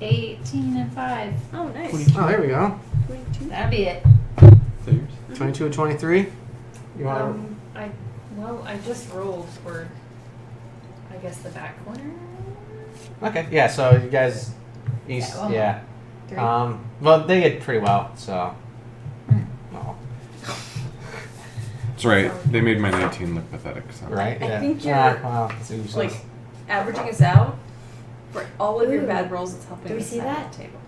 18 and 5. Oh, nice. Oh, there we go. 22. That'll be it. Is that yours? 22 and 23. You want I just rolled for, I guess, the back corner. Okay, yeah, so you guys East, well, yeah. 3. Well, they did pretty well, so. Well, That's right. They made my 19 look pathetic. So. right? I Yeah. think you're, Well, it's useless. Like, averaging us out for all of your Ooh. bad rolls. It's helping Do we us see at that? the table.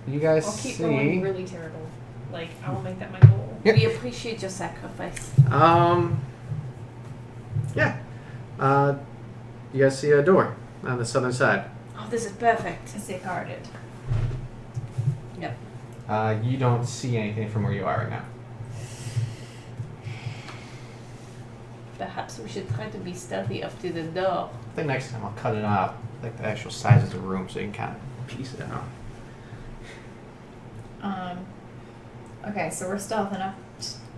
You guys I'll keep see. rolling really terrible. Like, I will make that my goal. Yep. We appreciate your sacrifice. Yeah. You guys see a door on the southern side. Oh, this is perfect. Is it guarded? Yep. You don't see anything from where you are right now. Perhaps we should try to be stealthy up to the door. I think next time I'll cut it out, like the actual size of the room, so you can kind of piece it out. Okay, so we're stealthing up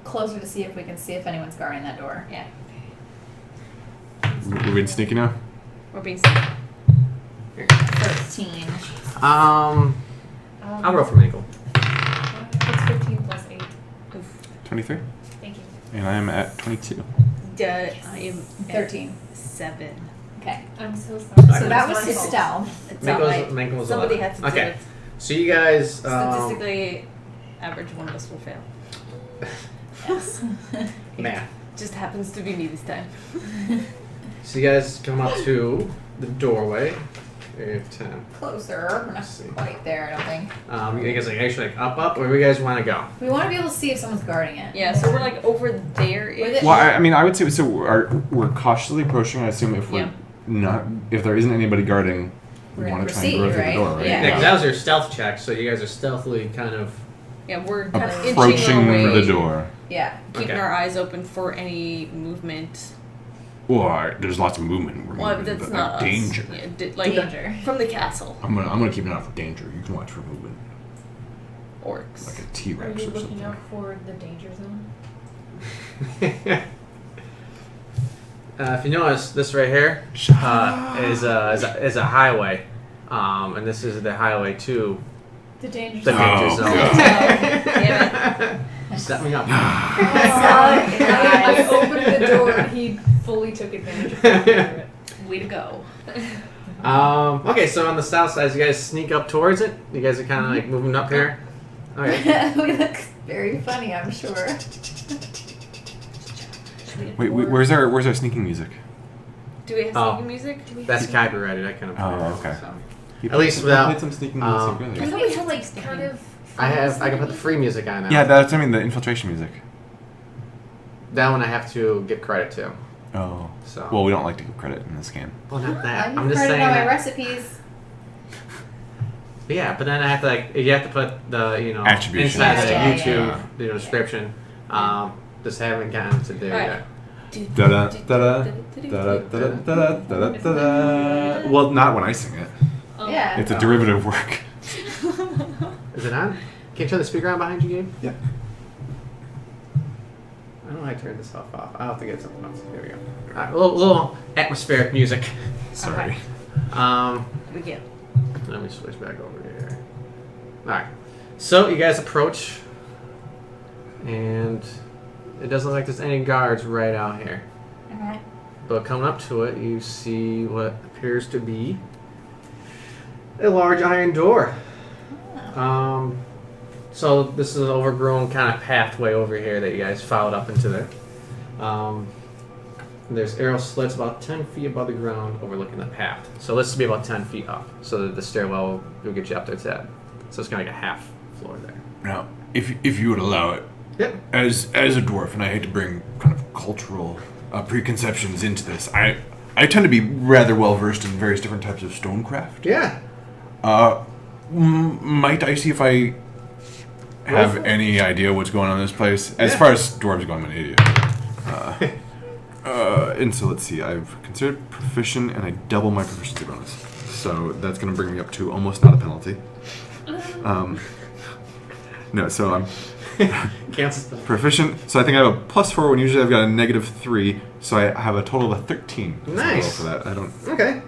closer to see if we can see if anyone's guarding that door. Yeah. We're being sneaky now? We're being stealthy. 13. I'll roll for Michael. It's 15 plus 8. Oof. 23. Thank you. And I am at 22. I am 13. 7. Okay. I'm so sorry. So that was his stealth. It's alright. Michael was Somebody 11. had to do Okay. it. So you guys. Statistically, average one of us will fail. Yes. Math. Just happens to be me this time. So you guys come up to the doorway. Area 10. Closer. We're not see. quite there, I don't think. You guys like actually like up, or where you guys want to go? We want to be able to see if someone's guarding it. Yeah, so we're like over there. With it- Well, I mean, I would say so. We're cautiously approaching. I assume if we're Yeah. not, if there isn't anybody guarding, we We're gonna want to try and proceed, grow through right? the door, right? Yeah. Yeah, because that was your stealth check, so you guys are stealthily kind of. Yeah, we're kind of inching Approaching our way, the door. Yeah. keeping Okay. our eyes open for any movement. Well, there's lots of movement. We're Well, moving, that's but not us. danger. Yeah, like Danger. from the castle. I'm gonna keep an eye out for danger. You can watch for movement, Orcs. like a Are T-Rex you or looking something. out for the danger zone? If you notice, this right here is a highway, and this is the highway to The danger the zone. danger Oh, zone. God. Damn Set me up. I opened the door and he fully took advantage of it. it. Way to go. Okay, so on the south side, you guys sneak up towards it. You guys are kind of like moving up here. Okay. We look very funny, I'm sure. Wait, where's our sneaking music? Do we have Oh. sneaking music? That's copyrighted. I kind of. Oh, okay. At least without- played some sneaking um, music I earlier. thought we had like kind of. I can put the free music on now. Yeah, that's the infiltration music. That one I have to give credit to. Oh. So. Well, we don't like to give credit in this game. Well, not that. I I'm give just credit saying. on my That, recipes. yeah, but then I have to you have to put the Attribution inside the and stuff. YouTube Yeah. Description. Just haven't gotten to do Alright. that. Da da da da da da da da. Well, not when I sing it. Yeah. It's a derivative work. Is it on? Can you turn the speaker on behind you, Gabe? Yeah. I don't know how I turned this off. I'll have to get something else. Here we go. Alright, a little atmospheric music. Sorry. We go. Let me switch back over here. Alright. So you guys approach, and it doesn't look like there's any guards right out here. Alright. But coming up to it, you see what appears to be a large iron door. So this is an overgrown kind of pathway over here that you guys followed up into there. There's arrow slits about 10 feet above the ground overlooking the path. So this will be about 10 feet up. So that the stairwell will get you up there to that. So it's kind of like a half floor there. Now, if you would allow it, Yep. as a dwarf, and I hate to bring kind of cultural preconceptions into this, I tend to be rather well versed in various different types of stonecraft. Yeah. Might I see if I have any idea what's going on in this place? As Yeah. far as dwarves go, I'm an idiot. And so let's see. I've considered proficient, and I double my proficiency bonus. So that's going to bring me up to almost not a penalty. No, so I'm Cancels the. proficient. So I think I have a +4 when usually I've got a -3. So I have a total of a 13. So Nice. roll for that. I don't. Okay.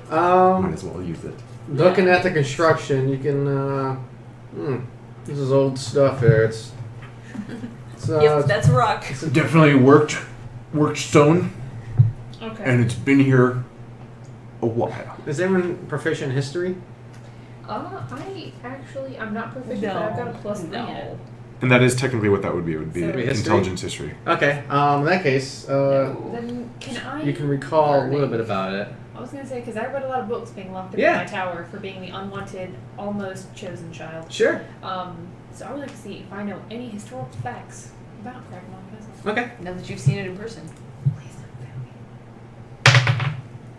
Might as well use it. Looking at the construction, you can. This is old stuff here. It's Yep, that's a rock. Definitely worked stone, Okay. and it's been here a while. Is everyone proficient in history? I'm not proficient, but I've got a +3 in it. And that is technically what that would be. It would be So- History? intelligence history. Okay. In that case, Then can I? you can recall a little learning? bit about it. I was gonna say because I read a lot of books being locked up Yeah. in my tower for being the unwanted, almost chosen child. Sure. So I would like to see if I know any historical facts about Cragmaw Castle. Okay. Now that you've seen it in person. Please don't fail me.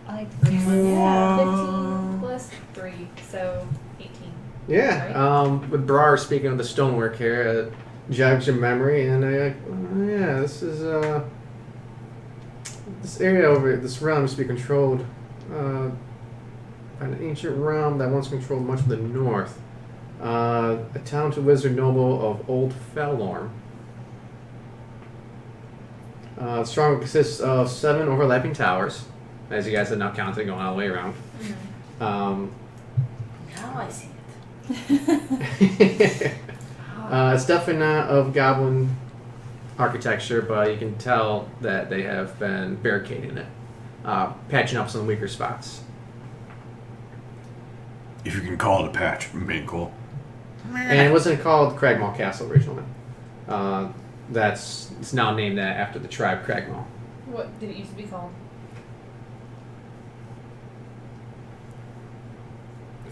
I 15 plus 3, so 18. Yeah. With Brar speaking of the stonework here, jogs your memory, and yeah, this is this area over here, this realm used to be controlled by an ancient realm that once controlled much of the north. A talented wizard noble of Old Phandalin. The stronghold consists of 7 overlapping towers, as you guys have now counted, going all the way around. Now I see it. It's definitely not of goblin architecture, but you can tell that they have been barricading it, patching up some weaker spots. If you can call it a patch, Minkle. And it wasn't called Cragmaw Castle originally. It's now named that after the tribe Cragmaw. What did it used to be called?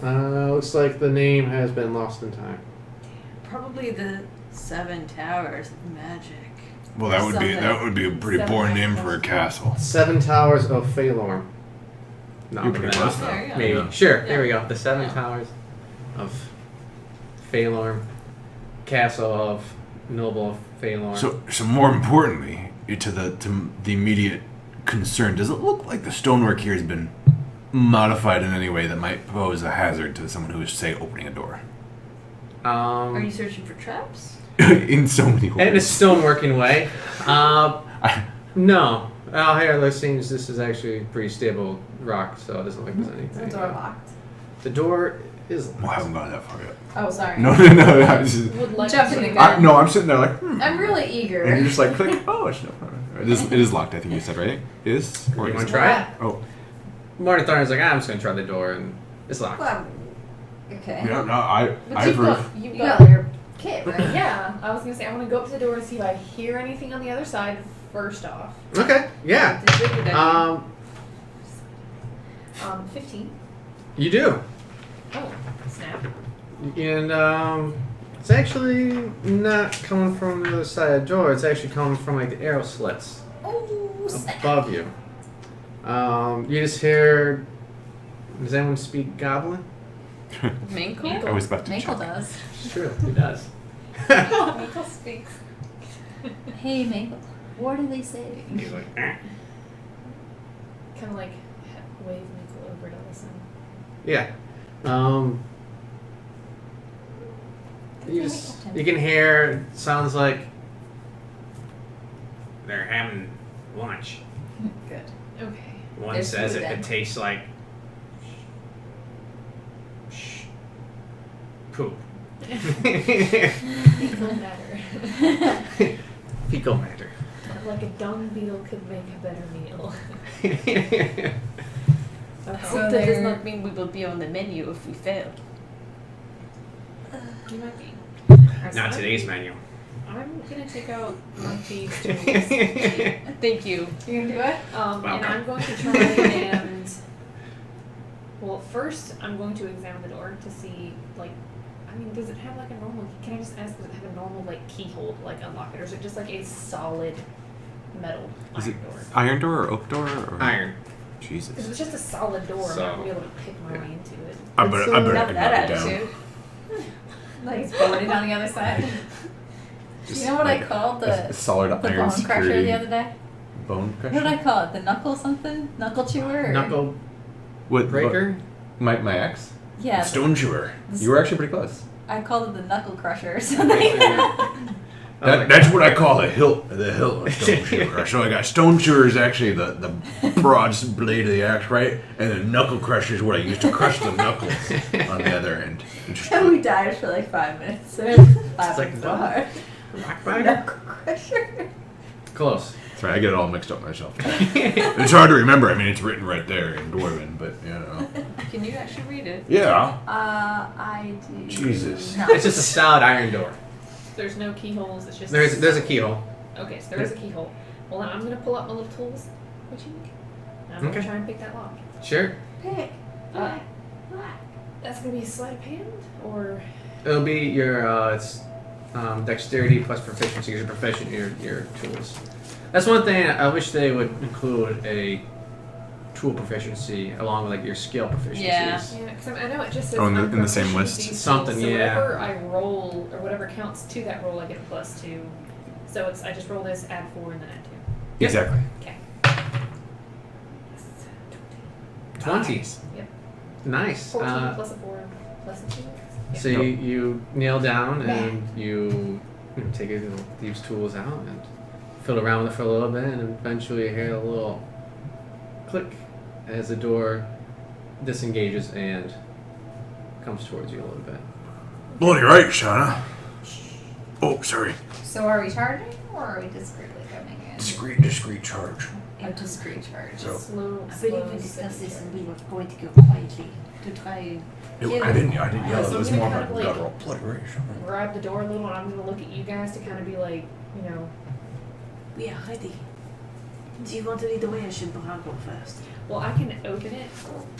Looks like the name has been lost in time. Probably the 7 Towers of Magic. Well, that would be a pretty boring name for a castle. 7 Towers of Phalorm. No, You're I'm pretty making close that up. There you go. Maybe. Yeah. Sure, Yeah. there we go. The 7 Yeah. Towers of Phalorm. Castle of Noble of Phalorm. So more importantly, to the immediate concern, does it look like the stonework here has been modified in any way that might pose a hazard to someone who is, say, opening a door? Are you searching for traps? In so many ways. in a stoneworking way. No. Oh, here, it seems this is actually pretty stable rock, so it doesn't look like there's anything. The door locked. The door is Well, I haven't gone that far yet. Oh, sorry. No. I was just, Would like Jumping to the gun. no, I'm sitting there like, I'm really and eager. you're just like, click. Oh, it's no problem. It is locked. I think you said, right? It is. Or You is want it? to try it? Oh, Martin Thorne's like, I'm just going to try the door, and it's locked. Well, okay. yeah. No, I But approve. you've You got got your kit, right? Yeah, I was gonna say I want to go up to the door and see if I hear anything on the other side. First off, Okay, yeah. It's a good idea. 15. You do. Oh, snap. And it's actually not coming from the other side of the door. It's actually coming from like the arrow slits Oh, snap. above you. You just hear. Does anyone speak Goblin? Minkle? I was about to Michael check. does. It's true. He does. Michael speaks. Hey, Michael. What are they saying? He's like, eh. Kind of like wave Michael over to listen. Yeah. You can hear. Sounds like they're having lunch. Good. Okay. One There's says food it then. tastes like poop. Fecal matter. Fecal matter. Like a dung beetle could make a better meal. I Okay. So hope that does they're- not mean we will be on the menu if we fail. You might be. Alright, Not so today's menu. I'm gonna take out my thieves' tools. Thank you. You gonna do it? And Welcome. I'm going to try and. Well, first I'm going to examine the door to see, like, I mean, does it have like a normal? Can I just ask, does it have a normal like keyhole to like unlock it, or is it just like a solid metal Is iron it door? iron door or oak door? Or? Iron. Because if Jesus. it's just a solid door, I'm not So- gonna be able to pick my way into it. I better Not get that knocked down. attitude. Like it's boarded on the other side. You know what I called a the solid the iron bone crusher security the other day? bone What did I crusher. call it? The knuckle something? Knuckle chewer? Or? Knuckle What breaker. My ex. Yeah. Stone chewer. You were actually pretty close. I called it the knuckle crusher or something. That's what I call the hilt of stone chewer. So I got stone chewer is actually the broad blade of the axe, right? And the knuckle crusher is what I used to crush the knuckles on the other end. And just- And we died for like 5 minutes. It's like so hard. Rock fighter. Knuckle crusher. Close. Sorry, I get it all mixed up myself. It's hard to remember. I mean, it's written right there in Dwarven, but you know. Can you actually read it? Yeah. I do. Jesus. No. It's just a solid iron door. There's no keyholes. It's just There's a keyhole. Okay, so there is a keyhole. Well, then I'm gonna pull out my little tools. What you need? And I'm gonna Okay. try and pick that lock. Sure. Pick. That's gonna be a sleight of hand, or It'll be your it's dexterity plus proficiency because you're proficient in your tools. That's one thing I wish they would include a tool proficiency along with like your skill proficiencies. Yeah. yeah, because I know it just says Oh, in the same list? proficiency, Something, so yeah. whatever I roll or whatever counts to that roll, I get a +2. So it's I just roll this, add 4, and then add 2. Exactly. Okay. 20. Yep. Nice. 14 plus a 4 plus a 2. Yeah. So you nail down and you take these tools out and fiddle around with it for a little bit, and eventually you hear a little click as the door disengages and comes towards you a little bit. Bloody right, Shauna. Oh, sorry. So are we charging or are we discreetly coming in? Discreet charge. A discreet charge. So- Slow, I believe slow, we discussed this steady and we were going to go quietly to try. I didn't yell. so It was I'm more gonna of a kind of, like, guttural bloody right, Shauna. grab the door a little, and I'm gonna look at you guys to kind of be like, you know, We are ready. Do you want to lead the way or should Bran go first? well, I can open it,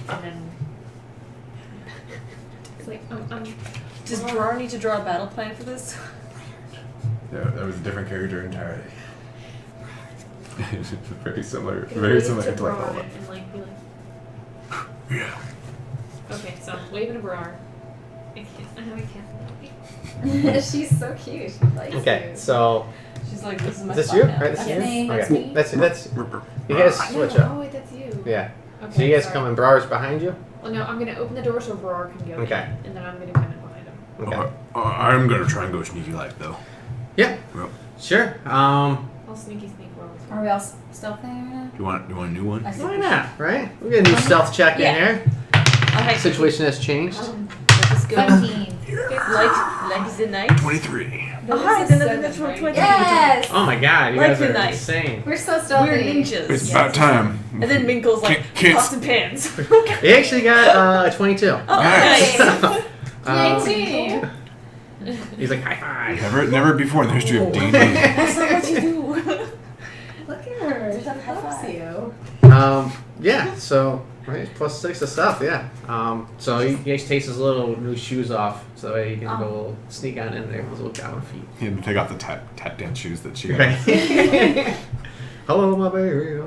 and then it's like Does Brar need to draw a battle plan for this? Yeah, that was a different character entirely. Very similar. gonna Very wave similar to intellect Brar level. and like be like, Yeah. okay, so I'm waving to Brar. I know I can't. She's so cute. She likes Okay, you. so She's like, this is my is this spot you? now. Right, this is That's you? me. That's Okay, me. that's you guys switch No, up. oh wait, that's you. Yeah. Okay, So you guys sorry. come and Brar's behind you. Well, no, I'm gonna open the door so Brar can go. Okay. In, and then I'm gonna come in behind him. Okay. I'm gonna try and go sneaky like though. Yeah. Yep. Sure. I'll sneaky sneak roll. Are we all stealthing right now? Do you want a new one? I see. Why not? Right? We get a new stealth check Yeah. in here. Okay, Situation has changed. let us go. 17. Like the night. 23. Alright, then the natural 20. Yes! Oh my god, you Like guys the are night. insane. We're so stealthy. We're ninjas. It's about time. And then Minkle's like, Can't- pots and pans. You actually got a 22. Oh, Nice. nice. 19. He's like, high five. Never before in the history of D&D. That's not what you do. Look at her. She loves you. Yeah, so, right, +6 to stuff, yeah. So he actually takes his little new shoes off so that he can go sneak on in there with his little goblin feet. He had to take off the tap dance shoes that she got. Right. Hello, my baby.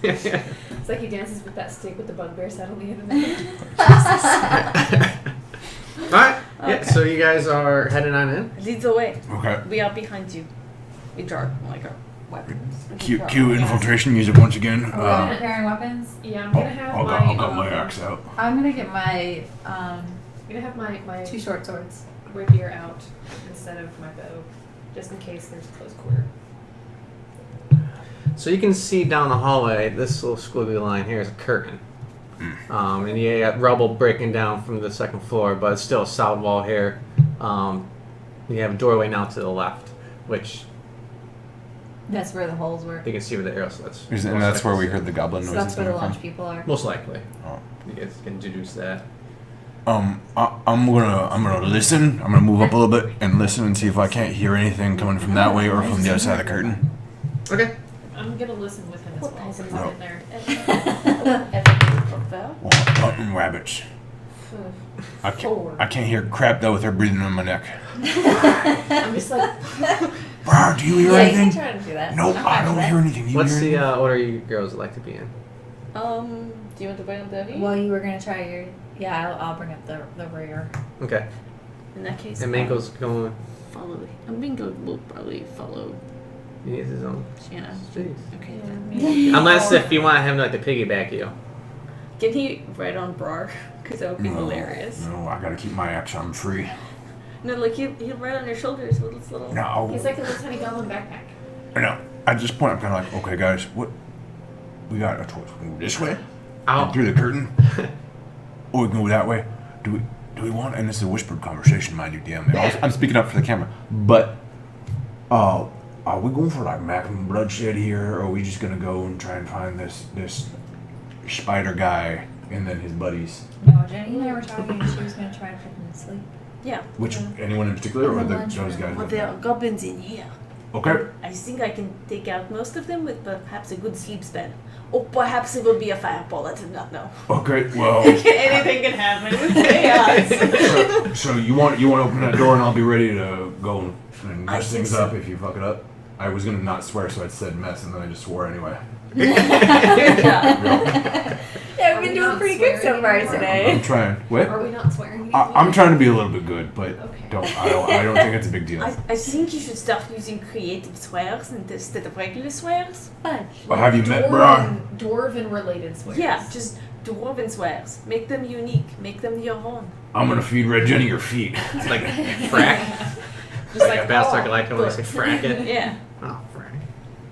It's like he dances with that stick with the bugbear set on the end of it. Alright, yeah, so you guys are heading on in. Lead the way. Okay. We are behind you. We draw like our weapons. Cue infiltration music once again. Are we preparing weapons? Yeah, I'm gonna have I'll my. got my axe out. I'm gonna get my I'm gonna have my 2 short swords. rapier out instead of my bow, just in case there's a close quarter. So you can see down the hallway, this little squiggly line here is a curtain. And you got rubble breaking down from the second floor, but it's still a solid wall here. You have a doorway now to the left, which That's where the holes were. you can see with the arrow slits. And that's where we heard the goblin So noises that's where the coming launch from. people are. Most likely. Oh. You guys can deduce that. I'm gonna listen. I'm gonna move up a little bit and listen and see if I can't hear anything coming from that way or from the other side of the curtain. Okay. I'm gonna listen with him as well, since I'm in there. Hunting rabbits. I Four. can't hear crap though with her breathing on my neck. I'm just like, Bro, do you hear Yeah, you can anything? try to do that. Nope, I'm I fine don't with it. hear anything. You What's hear the anything? order you girls like to be in? Do you want to bring up the Well, you were gonna try your. Yeah, I'll bring up the rear. Okay. In that case, And Manko's going. Follow. Mingo will probably follow. He has his own. Yeah. Jeez. Okay. Unless if you want him like to piggyback you. can he ride on Brar? Because that would be No, hilarious. No, I gotta keep my axe. I'm free. No, like he'll ride on your shoulders with his little. No, he's like a little tiny goblin backpack. no. At this point, I'm kind of like, okay, guys, what? We got a choice. We can go this way, Out. through the curtain, or we can go that way. Do we want? And this is a whispered conversation, mind you, DM. Yeah. I'm speaking up for the camera, but Are we going for like maximum bloodshed here, or are we just gonna go and try and find this spider guy and then his buddies? No, Jenny and I were talking, and she was going to try to put them to sleep. Yeah. Which anyone in particular, or In the those lunchroom. guys? Well, there are goblins in here. Okay. I think I can take out most of them with perhaps a good sleep spell. Or perhaps it will be a fireball, I do not know. Okay. Well. Anything can happen with chaos. So you want to open that door, and I'll be ready to go and I mess think things so. up if you fuck it up. I was gonna not swear, so I said mess, and then I just swore anyway. Yeah, we've been doing pretty good so far I'm today. trying. What? Are we not swearing? I'm trying to be a little bit good, but Okay. I don't think it's a big deal. I think you should start using creative swears instead of regular swears. Fudge. Well, have you met Bra? Dwarven related swears. Yeah, just dwarven swears. Make them unique. Make them your own. I'm gonna feed Red Jenny your feet. It's like frack. Just Like a Battlestar Galactica when they say frack it. Yeah. Oh, frack.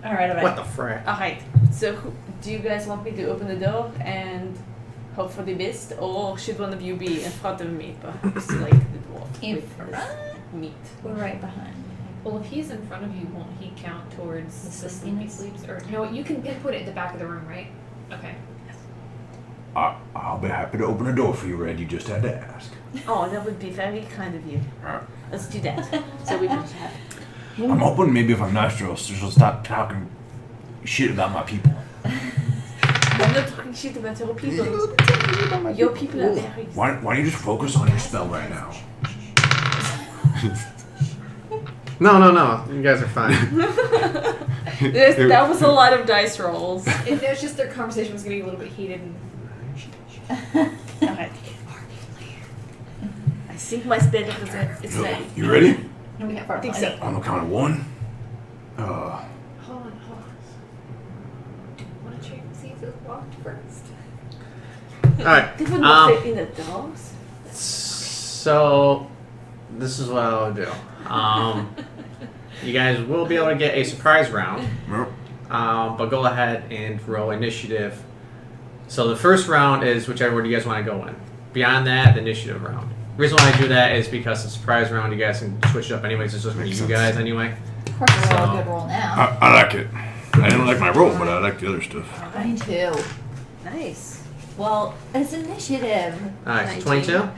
Alright, What the frack? Alright. So, do you guys want me to open the door and hope for the best, or should one of you be in front of me, perhaps like the dwarf? In with front? this meat. We're right behind. Well, if he's in front of you, won't he count towards The the sleepy sleepiness? sleeps? Or no, you can input it at the back of the room, right? Okay. I'll be happy to open a door for you, Red. You just had to ask. Oh, that would be very kind of you. Alright. Let's do that. So we can have. I'm hoping maybe if I'm nice to her, she'll stop talking shit about my people. I'm not talking shit about your people. Your people are very. Why don't you just focus on your spell right now? No. You guys are fine. That was a lot of dice rolls. It was just their conversation was getting a little bit heated. And Alright. I think my spell is ready. You ready? We have our I think plenty. so. On the count of one. hold on. Do you want to check and see if it's locked first? Alright. They would not fit in the doors. So, this is what I'll do. You guys will be able to get a surprise round, Yep. but go ahead and roll initiative. So the first round is whichever one you guys want to go in. Beyond that, the initiative round. The reason why I do that is because the surprise round, you guys can switch it up anyways. It's just going to be you guys anyway. Of course, we're all So- a good roll now. I like it. I didn't like my roll, but I like the other stuff. Me too. Nice. Well, it's initiative. Alright, so 22,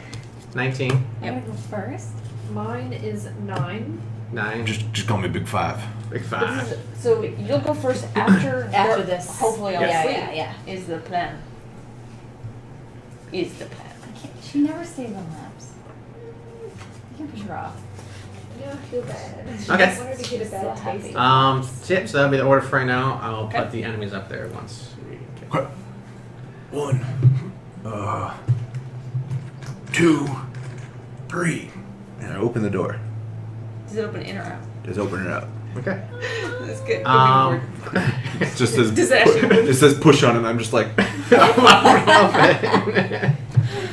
19, I gotta go first. Mine is 9. 9, Just call me Big Five. big This 5. is, so you'll go first after After they're this. hopefully all Yeah, asleep. yeah. Is the plan. Is the plan. I can't, she never stays on laps. I can push her off. No, I feel bad. Okay. I wanted to get a bad So taste. So that'll be the order for right now. I'll Okay. put the enemies up there once. Okay. 1, 2, 3, and I open the door. Does it open in or out? Just open it up. Okay. That's good. It just says Does it actually it says push on it, and I'm just like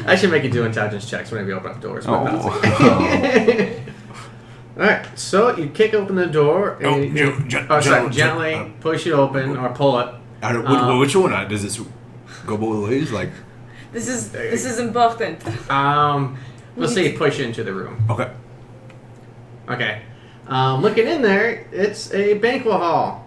I should make you do intelligence checks whenever you open up doors. but that's Oh. Alright, so you kick open the door Oh, and gently push it open or pull it. Which one? Does this go both ways? Like, This is important. Let's say you push into the room. okay. Okay. Looking in there, it's a banquet hall.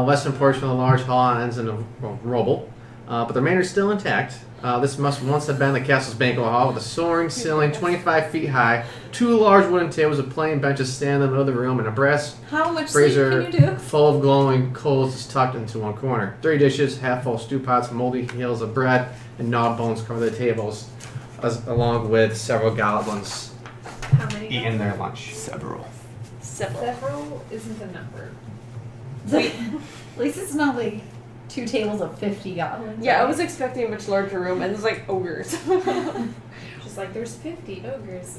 Western portion of the large hall ends in a rubble, but the remainder is still intact. This must once have been the castle's banquet hall with a soaring ceiling 25 feet high, 2 large wooden tables with plain benches stand in the middle of the room, and a brass How much sleep brazier can you do? full of glowing coals is tucked into one corner. 3 dishes, half full stew pots, moldy heels of bread, and gnawed bones cover the tables, along with several goblins How many? eating their lunch. Several. Several isn't a number. At least it's not like 2 tables of 50 goblins. Yeah, I was expecting a much larger room, and there's like ogres. Just like there's 50 ogres.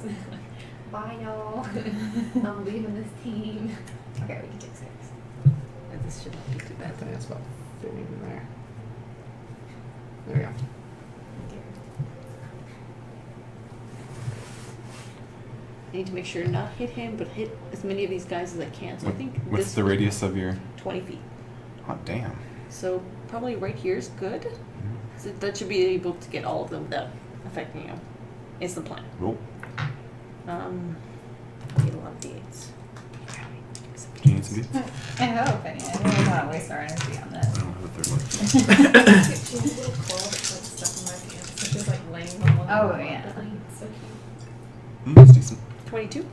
Bye y'all. I'm leaving this team. Okay, we can take 6. This should not be too I bad. think that's about fitting in there. There we go. I need to make sure not hit him, but hit as many of these guys as I can. So I think what's this the was radius of your? 20 feet. Oh damn. So probably right here is good. So that should be able to get all of them without affecting you. It's the plan. Roll. I need a lot of d8s. Beauties and Beasts? I hope. I mean, I don't want to waste our energy on I this. don't have a third one. She has a little claw that's like stuck in my pants. So she's like laying on one. Oh, of them. yeah. It's so cute. That's decent. 22.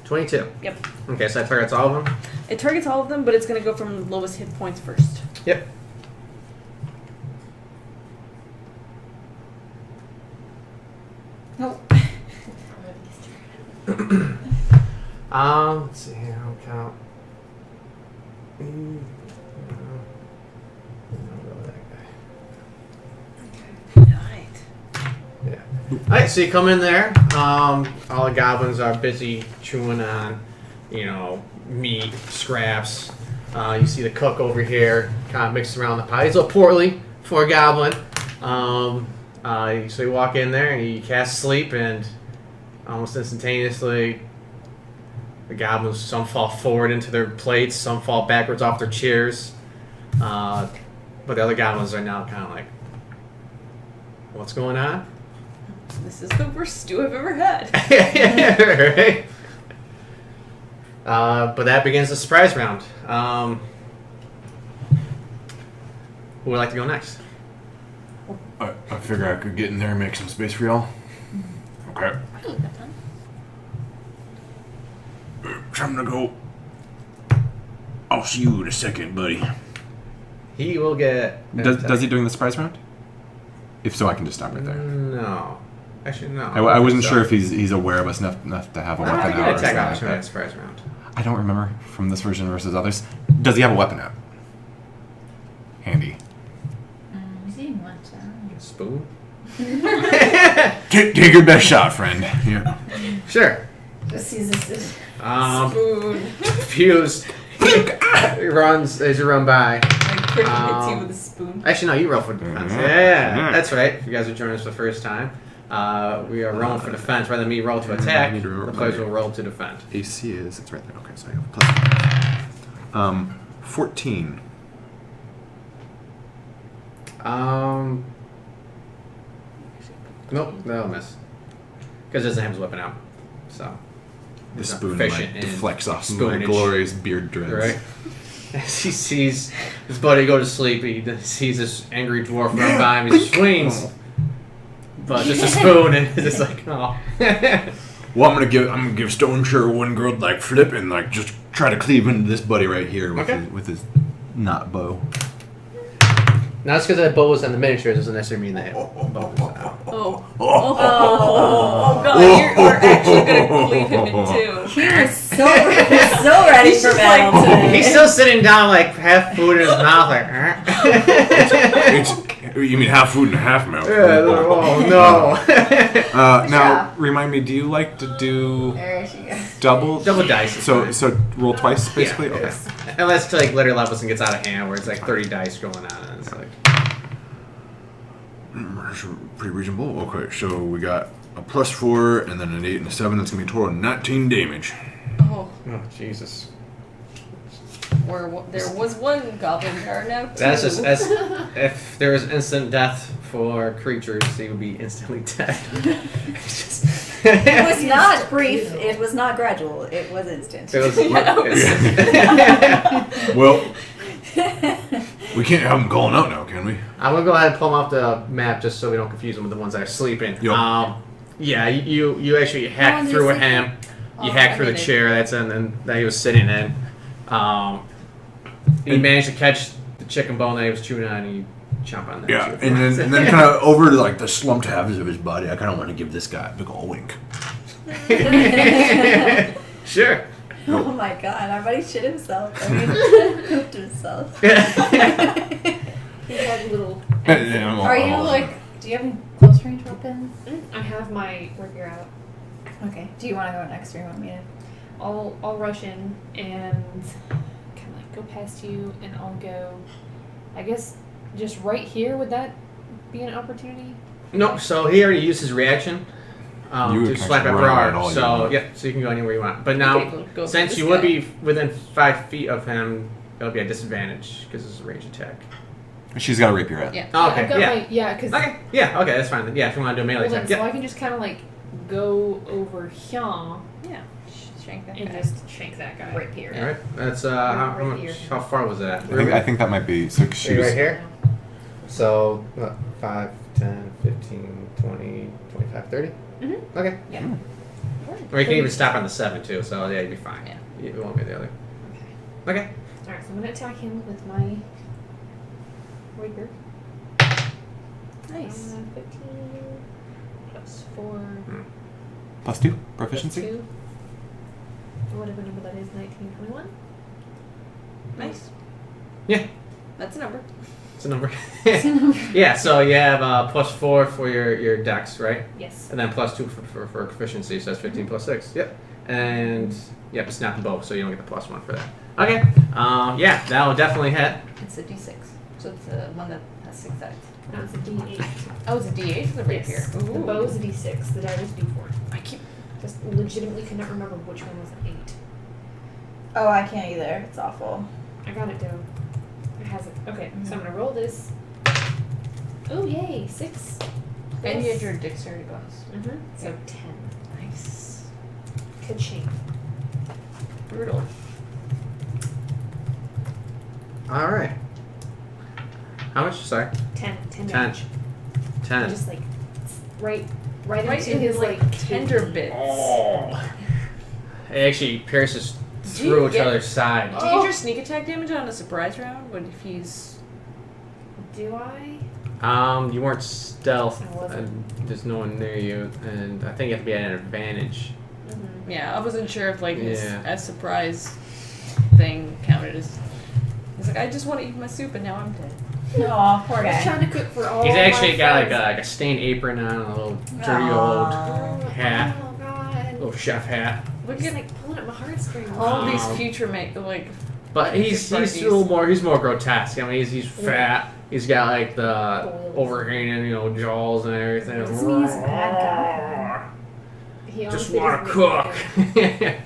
22. Yep. Okay, so that targets all of them? It targets all of them, but it's going to go from lowest hit points first. Yep. Nope. Let's see here. I'll count. Alright. Yeah. Alright, so you come in there. All the goblins are busy chewing on, meat, scraps. You see the cook over here kind of mixing around the pie. He's a little portly for a goblin. So you walk in there and you cast sleep, and almost instantaneously, the goblins, some fall forward into their plates, some fall backwards off their chairs. But the other goblins are now kind of like, what's going on? This is the worst stew I've ever had. Right? But that begins the surprise round. Who would like to go next? I figure I could get in there and make some space for y'all. Okay. Time to go. I'll see you in a second, buddy. He will get... Does he during the surprise round? If so, I can just stop right there. No. Actually, no. I wasn't sure if he's aware of us enough to have a I weapon think out. an or attack something like opportunity in that. surprise round. I don't remember from this version versus others. Does he have a weapon out? Handy. You seem much. Spoon? Take your best shot, friend. Yeah. Sure. Just use this. Spoon. Fuse. He runs as you run by. Like, cricket hits you with a spoon. Actually, no, you roll for defense. Mhm. Yeah, Mhm. that's right. If you guys are joining us for the first time, we are rolling for defense. Rather than me roll to attack, I need to remember the players my- will roll to defend. AC is, it's right there. Okay, so I have plus 14. Nope, that'll miss. Because it doesn't have his weapon out. So. The he's not spoon proficient like, in deflects off my spoonage. glorious beard dreads. Right? As he sees his buddy go to sleep, he sees this angry dwarf run by him. He swings, but just a spoon, and it's just like, oh. Well, I'm gonna give Stone Sure one girl like flip and like just try to cleave into this buddy right here with Okay. his not bow. Now, it's because that bow was on the miniatures doesn't necessarily mean that bow was out. Oh, God, you're actually going to cleave him in two. He was so ready He's for just battle like- today. He's still sitting down, like half food in his mouth, like. You mean half food and half mouth? Oh no! Now, remind me, do you like to do There she goes. double dice. is So fine. so roll twice, basically? Yeah, Okay. yeah. Unless to like later levels and gets out of hand, where it's like 30 dice going on, and it's like. That's pretty reasonable. Okay, so we got a +4 and then an 8 and a 7. That's gonna be a total of 19 damage. Oh, Oh Jesus! there was one goblin, there are now two. That's just if there was instant death for creatures, they would be instantly dead. It was not brief. It was not gradual. It was instant. It was. Well, we can't have them calling out now, can we? I'm gonna go ahead and pull them off the map just so we don't confuse them with the ones that are sleeping. Yup. Yeah, you actually hack ones through are at him. You Oh, hack I through the did it. chair that's in and that he was sitting in. You managed to catch the chicken bone that he was chewing on, and you chomp on that. Yeah, too. and then kind of over to like the slumped halves of his body, I kind of want to give this guy a big ol' wink. Sure. Oh my god, our buddy shit himself. I mean, pooped himself. He's like little. Are you like, do you have any close range weapons? I have my rapier out. Okay. Do you want to go next or you want me to? I'll rush in and kind of like go past you, and I'll go. I guess just right here. Would that be an opportunity? No, so he already used his reaction You to can slap at run right all Brar. you So want. yeah, so you can go anywhere you want. But now, Okay, go for since this you would guy. be within 5 feet of him, it'll be a disadvantage because it's a range attack. She's got a rapier out. Yeah. Oh, okay, I've got yeah. my because. Okay, yeah, okay, that's fine. Then. Yeah, if you want to do a melee Well, then, attack. so Yeah. I can just kind of like go over here. Yeah. Shank that and guy. just shank that guy. Right here. All right. That's how Right much? here. How far was that? I think that might be so. She was, right here. So 5, 10, 15, 20, 25, 30. Mm-hmm. Okay. Yeah. Or you can even stop on the 7 too. So yeah, you'd be fine. Yeah. You won't be the other. Okay. Okay. Alright, so I'm gonna attack him with my rapier. Nice. 15 plus 4 +2 plus proficiency. 2. Whatever number that is, 19, 21. Nice. Yeah. That's a number. It's a number. Yeah. So you have +4 for your dex, right? Yes. And then +2 for proficiency. So that's 15 plus 6. Yep. And yep, it's not the bow, so you don't get the +1 for that. Okay. Yeah, that will definitely hit. It's a D6. So it's the one that has 6 sides. No, it's a D8. Oh, it's a D8 for the rapier. Yes. The bow is a D6, the dagger is D4. I keep. Just legitimately could not remember which one was an 8. Oh, I can't either. It's awful. I got it down. It has it. Okay, so I'm gonna roll this. Oh, yay! 6. And you had your dexterity bonus. Mm-hmm. So 10. Nice. Ka-ching. Brutal. All right. How much? Sorry. 10 10. damage. 10. Just like right Right into in his like tender kidney. bits. Oh. It actually pierces Do through you each get- other's side. Do you get your sneak attack damage on a surprise round? What if he's? Do I? You weren't stealth, I wasn't. and there's no one near you, and I think you have to be at an advantage. Mm-hmm. Yeah, I wasn't sure if like his Yeah. a surprise thing counted as. He's like, I just want to eat my soup and now I'm dead. Aw, poor I was guy. trying to cook for all He's actually my got friends. like a stained apron on, a little dirty Aw. hat, Oh god. little chef hat. Look He's at like pulling at my heartstrings. all these Wow. future like. But he's a little more. He's more grotesque. I mean, he's fat. He's got like the overhanging, jaws and everything. Doesn't mean he's a bad He Just honestly want to doesn't make cook.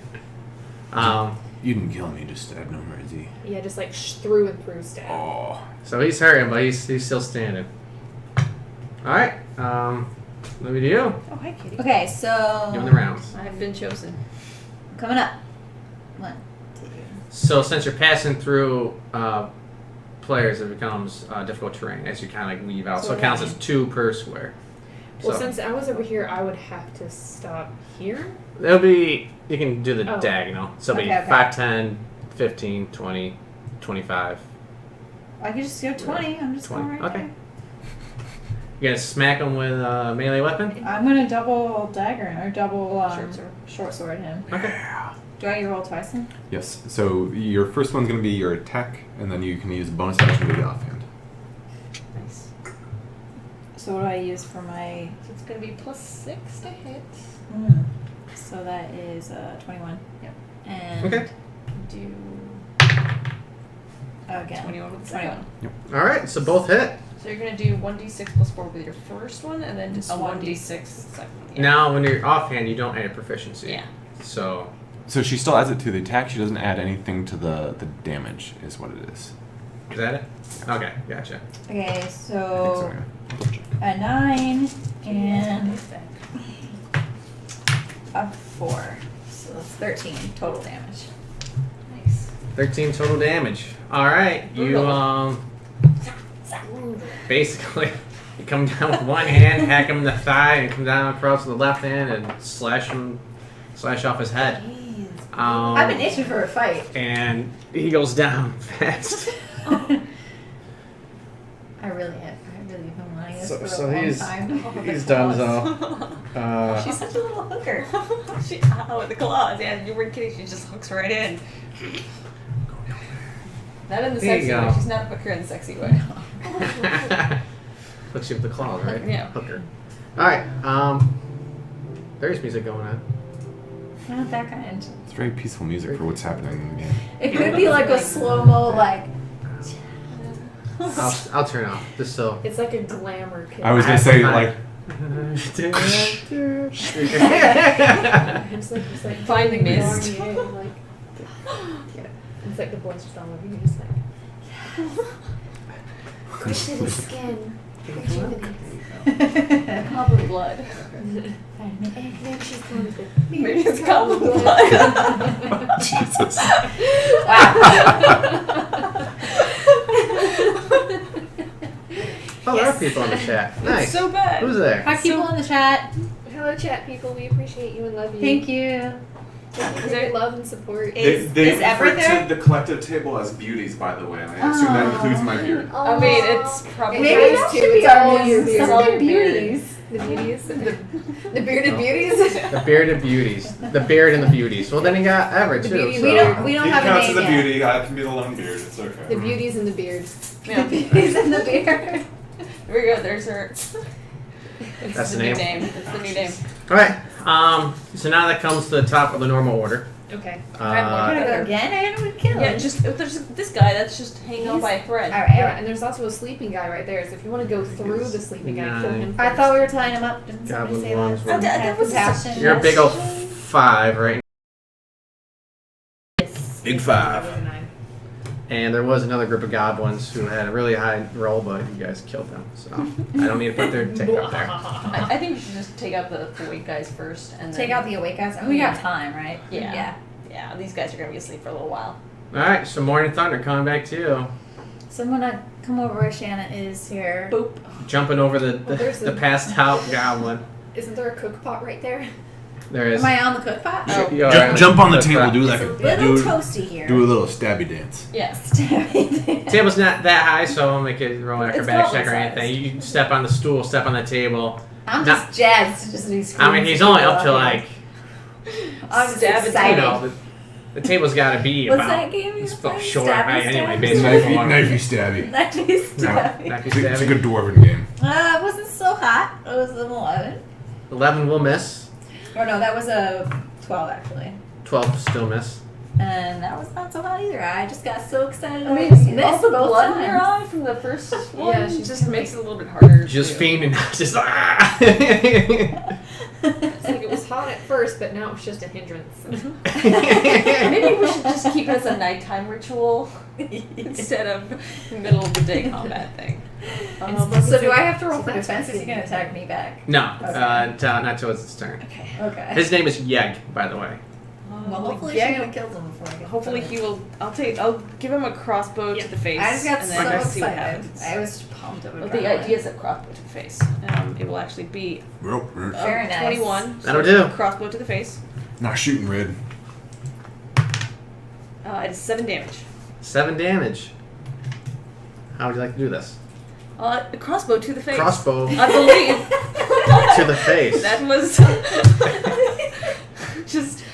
You didn't kill me, just stabbed him, or is he? Yeah, just like through and through stab. Oh. So he's hurting, but he's still standing. All right. Let me do you. Oh hi kitty. Okay, so Give him the rounds. I have been chosen. coming up. 1, 2. So since you're passing through players, it becomes difficult terrain as you kind of like weave out. So it counts as 2 per square. Well, So since I was over here, I would have to stop here. it'll be, you can do the Oh. diagonal. So it'll be Okay, okay. 5, 10, 15, 20, 25, I could just go 20. I'm just 20. going right Okay. You're going to smack him with a melee weapon? there. I'm gonna double dagger or double Short sword. short sword him. Okay. Do I roll twice then? Yes. So your first one's going to be your attack, and then you can use a bonus action to do the offhand. Nice. So what do I use for my? So it's gonna be +6 to hit. So that is 21. Yep. And Okay. Do again 21 with the 21. second one. All right. So both hit. So you're gonna do 1d6 + 4 with your first one, and then just A 1d6 with the second one. Yeah. Now, when you're offhand, you don't add proficiency. Yeah. So So she still adds it to the attack. She doesn't add anything to the damage, is what it is. is that it? Okay. Gotcha. Okay, I think so. so Yeah. I'll double check. a 9 and Nice back. a 4. So that's 13 total damage. Nice. 13 total damage. All right. You Brutal. basically you come down with one hand, hack him in the thigh, and come down across with the left hand and slash off his head. Jeez. I've been itching for a fight. And he goes down fast. I really have been wanting this So- for so a long he's- time. He's done so. She's such a little hooker. With the claws. Yeah, you weren't kidding. She just hooks right in. Not in the There you sexy go. way. She's not a hooker in the sexy way. Hooks you with the claws, right? Yeah. Hooker. All right. There's music going on. Not that kind. It's very peaceful music for what's happening in the game. It could be like a slow-mo, like... I'll turn it off just so. It's like a glamour kid. I was gonna say like It's like Find the mist. Garnier, like, yeah. It's like the voice just all over you, just like good to the skin. Goblin blood. Maybe she's going with it. Maybe it's goblin blood. Jesus. Oh, there are people in the chat. Nice. It's so bad. Who's there? Hi, people in the chat. Hello, chat people. We appreciate you and love you. Thank you. Thank you for your love and support. Is Everett there? the collective table as beauties, by the way, and I assume that includes my beard. I mean, it's probably Maybe that should be our new It's all Southern your beard. Beauties. The beauties, the bearded beauties. The bearded beauties. The beard and the beauties. Well, then you got Everett The too. beauty- So. We don't He have a counts name as a yet. beauty. I can be the lone beard. It's okay. The beauties and the beard. Yeah. Beauties in the beard. There we go. There's her. That's the the new name. name. That's the new name. All right. So now that comes to the top of the normal order. Okay. Again, I would kill Yeah, him. just there's this guy that's just hanging on by a thread. All right. Yeah, and there's also a sleeping guy right there. So if you want to go through the sleeping guy, kill him. I thought we were tying him up. Didn't somebody Goblin say ones that? were- That was Compassion. You're a big old 5, right? Big 5. And there was another group of goblins who had a really high roll, but you guys killed them. So I don't need to put their tick up there. I think you should just take out the weight guys first and then Take out the awake guys. And we got time, right? Yeah. Yeah, these guys are gonna be asleep for a little while. All right. So Morning Thunder coming back to you. So I'm gonna come over where Shanna is here. Boop. Jumping over the there's the a- passed out goblin. Isn't there a cook pot right there? There is. Am I on the cook pot? Oh. You are Jump, jump on the That's table. right. Do It's like a a little do, toasty here. do a little stabby dance. Yes. Table's not that high, so I'll make it roll an It's acrobatics goblin check or size. anything. You can step on the stool, step on the table. I'm just jazzed to just these. I mean, he's only up to like, I'm just Stab it, excited. you know, the table's got to be What's about that game you it's were playing? short Stabby height anyway, stabby? based Knifey, on knifey stabby. Knifey stabby. Knifey It's a stabby. good dwarven game. It wasn't so hot. It was an 11. 11 will miss. Or no, that was a 12 actually. 12 still miss. And that was not so hot either. I just got so excited. I mean, missed all the both blood in your times. eye from the first one Yeah, she's just makes it a little bit harder. Just to- fiending, just ah. It's like it was hot at first, but now it's just a hindrance. Maybe we should just keep it as a nighttime ritual instead of the middle of the day combat thing. So do I have to roll for defense? Is he gonna attack me back? No, not till it's his turn. Okay. Okay. His name is Yeg, by the way. Well, hopefully she yeah, gonna kill him before I get. hopefully he will. I'll give him a crossbow to the face. I just got and so then we'll see what excited. happens. I was pumped of But adrenaline. the idea is a crossbow to the face. It will actually be Very nice. 21. That'll do. Crossbow to the face. Not shooting red. It is 7 damage. 7 damage. How would you like to do this? A crossbow to the face. Crossbow I believe. to the face. That was just.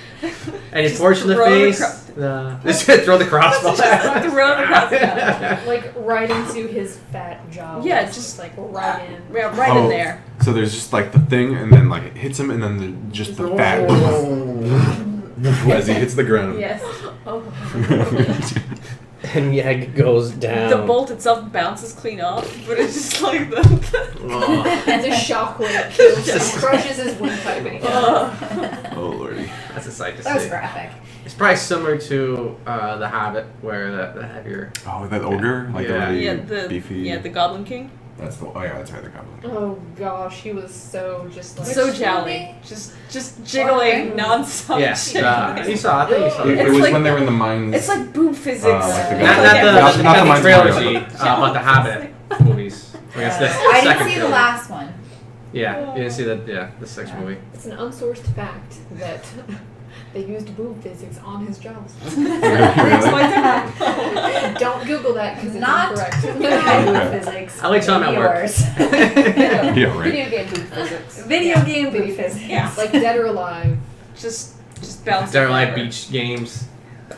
Any just torch in the throw face? cro- Just throw the crossbow. Just throw the crossbow. Like right into his fat jaw. Yeah, It's just like right in. Yeah, right in there. So there's just like the thing, and then like it hits him, and then just the fat as he hits the ground. Yes. And Yeg goes down. The bolt itself bounces clean off, but it's just like the. Oh. And the shockwave kills him, crushes his windpipe, and he dies. Oh lordy. That's a sight to That was see. graphic. It's probably similar to The Hobbit, where the heavier. Oh, that ogre, like Yeah. the really Yeah, beefy. the Goblin King. That's the. Oh yeah, that's right, the goblin. Oh gosh, he was so just like. So Which jolly, movie? just jiggling non-stop. Yes, jiggling. you saw. I think you saw. It It's was like- when they were in the mines. It's like boob physics. like the Not, Not not the Mine's trilogy, Mario. but the Hobbit movies. I guess the I second didn't see the trilogy. last one. Yeah, you didn't see that. Yeah, the sixth movie. It's an unsourced fact that they used boob physics on his jaws. Really? Don't Google that because it's Not incorrect. Boob physics. I like some at work. Yours. Yeah, right. Video game boob physics. Video game boob physics. Yeah. Like Dead or Alive. Just bouncing. There are like forever. beach games.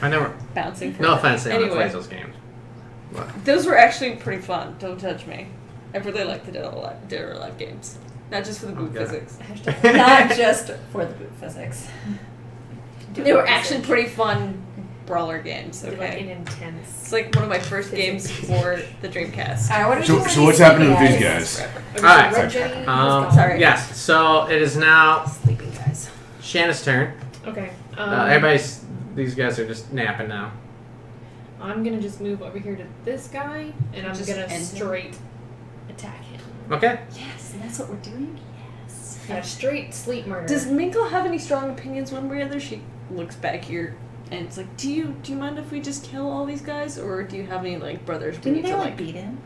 I never. Bouncing. No forever. offense, anyone who Anyway, plays those games. But those were actually pretty fun. Don't touch me. I really like the Dead or Alive games. Not just for the boob Okay. physics. Not just for the boob physics. They were actually pretty fun brawler games. Like Okay. an intense. It's like one of my first games for the Dreamcast. Alright, what are So, you so what's happening with these guys? Okay, Alright. so Red Jenny is Um, gone. sorry. yes. So it is now Sleeping guys. Shanna's turn. Okay. Everybody's. These guys are just napping now. I'm gonna just move over here to this guy, and I'm Just gonna end him? straight attack him. Okay. Yes, and that's what we're doing. Yes. Yeah, straight sleep murder. Does Minkle have any strong opinions one way or other? She looks back here and it's like, do you mind if we just kill all these guys, or do you have any like brothers we Didn't need they to like like? beat him?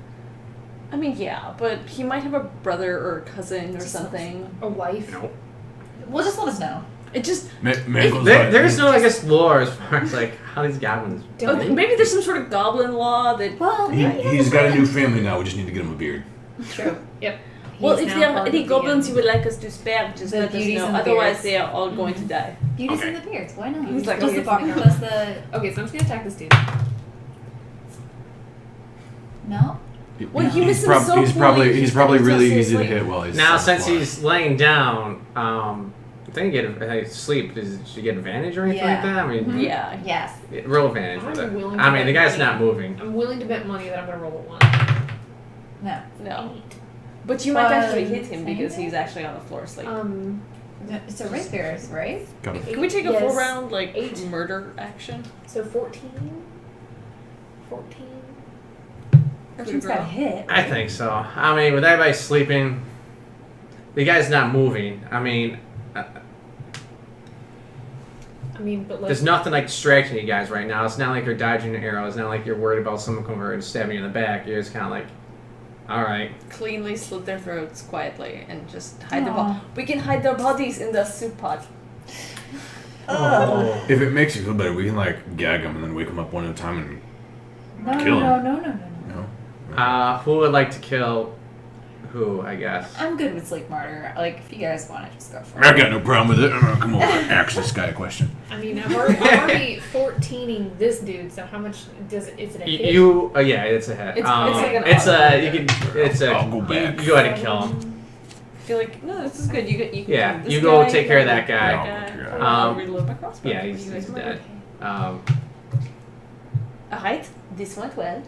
I mean, yeah, but he might have a brother or a cousin or something. a wife? No. Well, just let us know. It just There's no, I guess, lore as far as like how these goblins. maybe there's some sort of goblin law that. Well, He's got a new family now. We just need to get him a beard. True. Yep. Well, He's if now there are part any of the goblins you would like us to spare, just The let us beauties know. and the Otherwise, beards. they are all going to die. Beauties Okay. and the beards. Why not? He's like, does the okay, bar? so- Does the Okay, so I'm just gonna attack this dude. no? Well, you miss him so he's poorly, probably he's really just easy to like- hit while he's Now, on the since floor. he's laying down, then you get sleep. Does she get advantage or anything like Yeah. that? I mean, Mhm. Yeah. Yes. real advantage with I'm it. willing I to mean, the bet guy's money. not moving. I'm willing to bet money that I'm gonna roll a 1. No. No. But you might actually But- hit him because he's actually on the floor asleep. It's a race bears, right? Got him. Can we take a full Yes. round, like, 8. murder action? So 14. 14. Fortune's got hit. I think so. I mean, with everybody sleeping, the guy's not moving. I mean, I mean, but like. there's nothing like distracting you guys right now. It's not like you're dodging an arrow. It's not like you're worried about someone coming over and stabbing you in the back. You're just kind of like, all right. Cleanly slit their throats quietly and just hide their Aw. bodies. We can hide their bodies in the soup pot. Oh. If it makes you feel better, we can like gag him and then wake him up one at a time and No, Kill no, him. no, no, no, no, you no. know. Who would like to kill who, I guess? I'm good with sleep murder. Like, if you guys want it, just go for I it. got no problem with it. I'm gonna come over and ask this guy a question. I mean, I'm already 14ing this dude, so how much is it a hit? Yeah, it's a hit. It's like an it's auto a, you can, it's a, I'll go back. You go ahead and kill him. I feel like, no, this is good. You can Yeah, kill this you go guy, take care of then that guy. that Yeah, I'll go take care of guy. that. I'll reload my crossbow. Yeah, You he's guys murder. dead. Alright, this went well.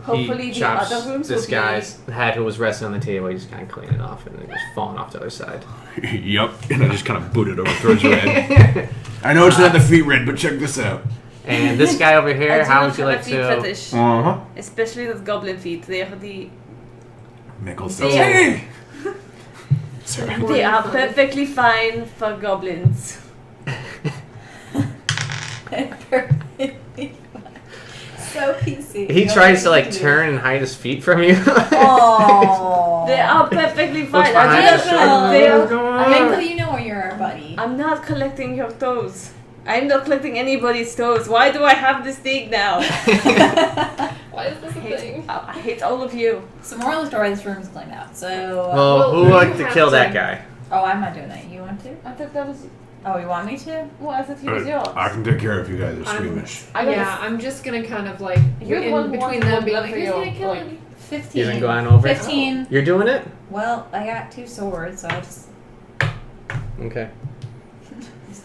Hopefully He the chops other rooms this will guy's head who was resting on the table. He just kind of clean it off and then just falling off the other side. Yup. And I just kind of boot it over towards your head. I know it's not the feet red, but check this out. And this guy over I here, do how not would you have a like feet to? fetish, Uh-huh. especially those goblin feet. They are the Mickle Oh. says, hey! Sorry. they are perfectly fine for goblins. So PC. He tries to like turn and hide his feet from you. Oh. They are perfectly fine. behind I the just shoulder. they are- What's going on? Michael, you know you're our buddy. I'm not collecting your toes. I'm not collecting anybody's toes. Why do I have this thing now? Why is this a thing? I hate all of you. So moral of the story, this room is cleaned out. So, Well, who would you like to have kill to- that guy? oh, I'm not doing that. You want to? I thought that was. Oh, you want me to? Well, I thought he was yours. I can take care of you guys are squeamish. Yeah, I'm just gonna kind of like You're the in one who between wants them to be look like, for who's your, gonna kill like- him? 15. You been going over it? 15. You're doing it? Well, I got 2 swords, so I just. Okay.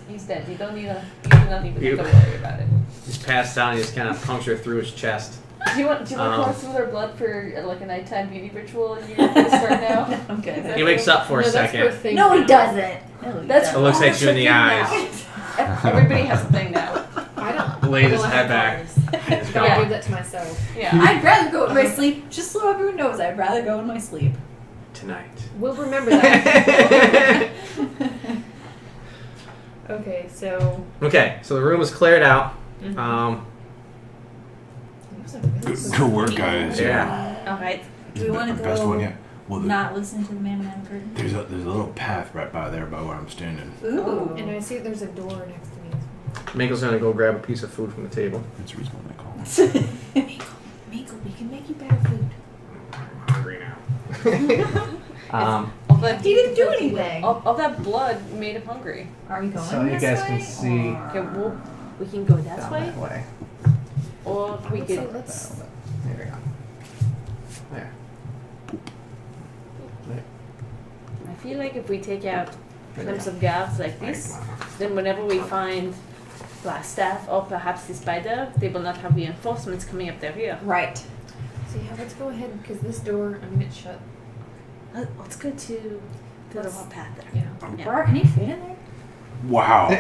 He's dead. You don't need to. You do not even You- have to worry about it. He's passed out and you just kind of puncture through his chest. Do you want to pour some of their blood for like a nighttime beauty ritual? And you're gonna start now. I'm good. He wakes up for a No, that's second. her thing No, he now. doesn't. No, he That's It doesn't. looks at you in the thing eyes. now. Everybody has a thing now. I don't. Laid his well, I head have back. powers. He's Gotta gone. do that to myself. Yeah. I'd rather go in my sleep. Just so everyone knows, I'd rather go in my sleep. Tonight. We'll remember that. Okay, so. Okay, so the room is cleared out. Mhm. Good work, guys. Yeah. Alright. Do we want to Best go one yet. Well, not listen to the man behind the curtain? there's a little path right by there by where I'm standing. Ooh. And I see there's a door next to me. Makel's gonna go grab a piece of food from the table. That's reasonable, they call it. Mako, we can make you better food. I'm hungry now. All that, He didn't do anything. all that blood made him hungry. Are we going So you this guys way, can see- or- Okay, well, we can go that Down way, that way. or we Let's say could. let's. There we go. There. I feel like if we take out clumps of guards like this, then whenever we find Blastaff or perhaps the spider, they will not have reinforcements coming up their rear. Right. So yeah, let's go ahead because this door, I mean, it's shut. Let's go to the little path there. Yeah. Yeah. Bart, can you fit in there? Wow. I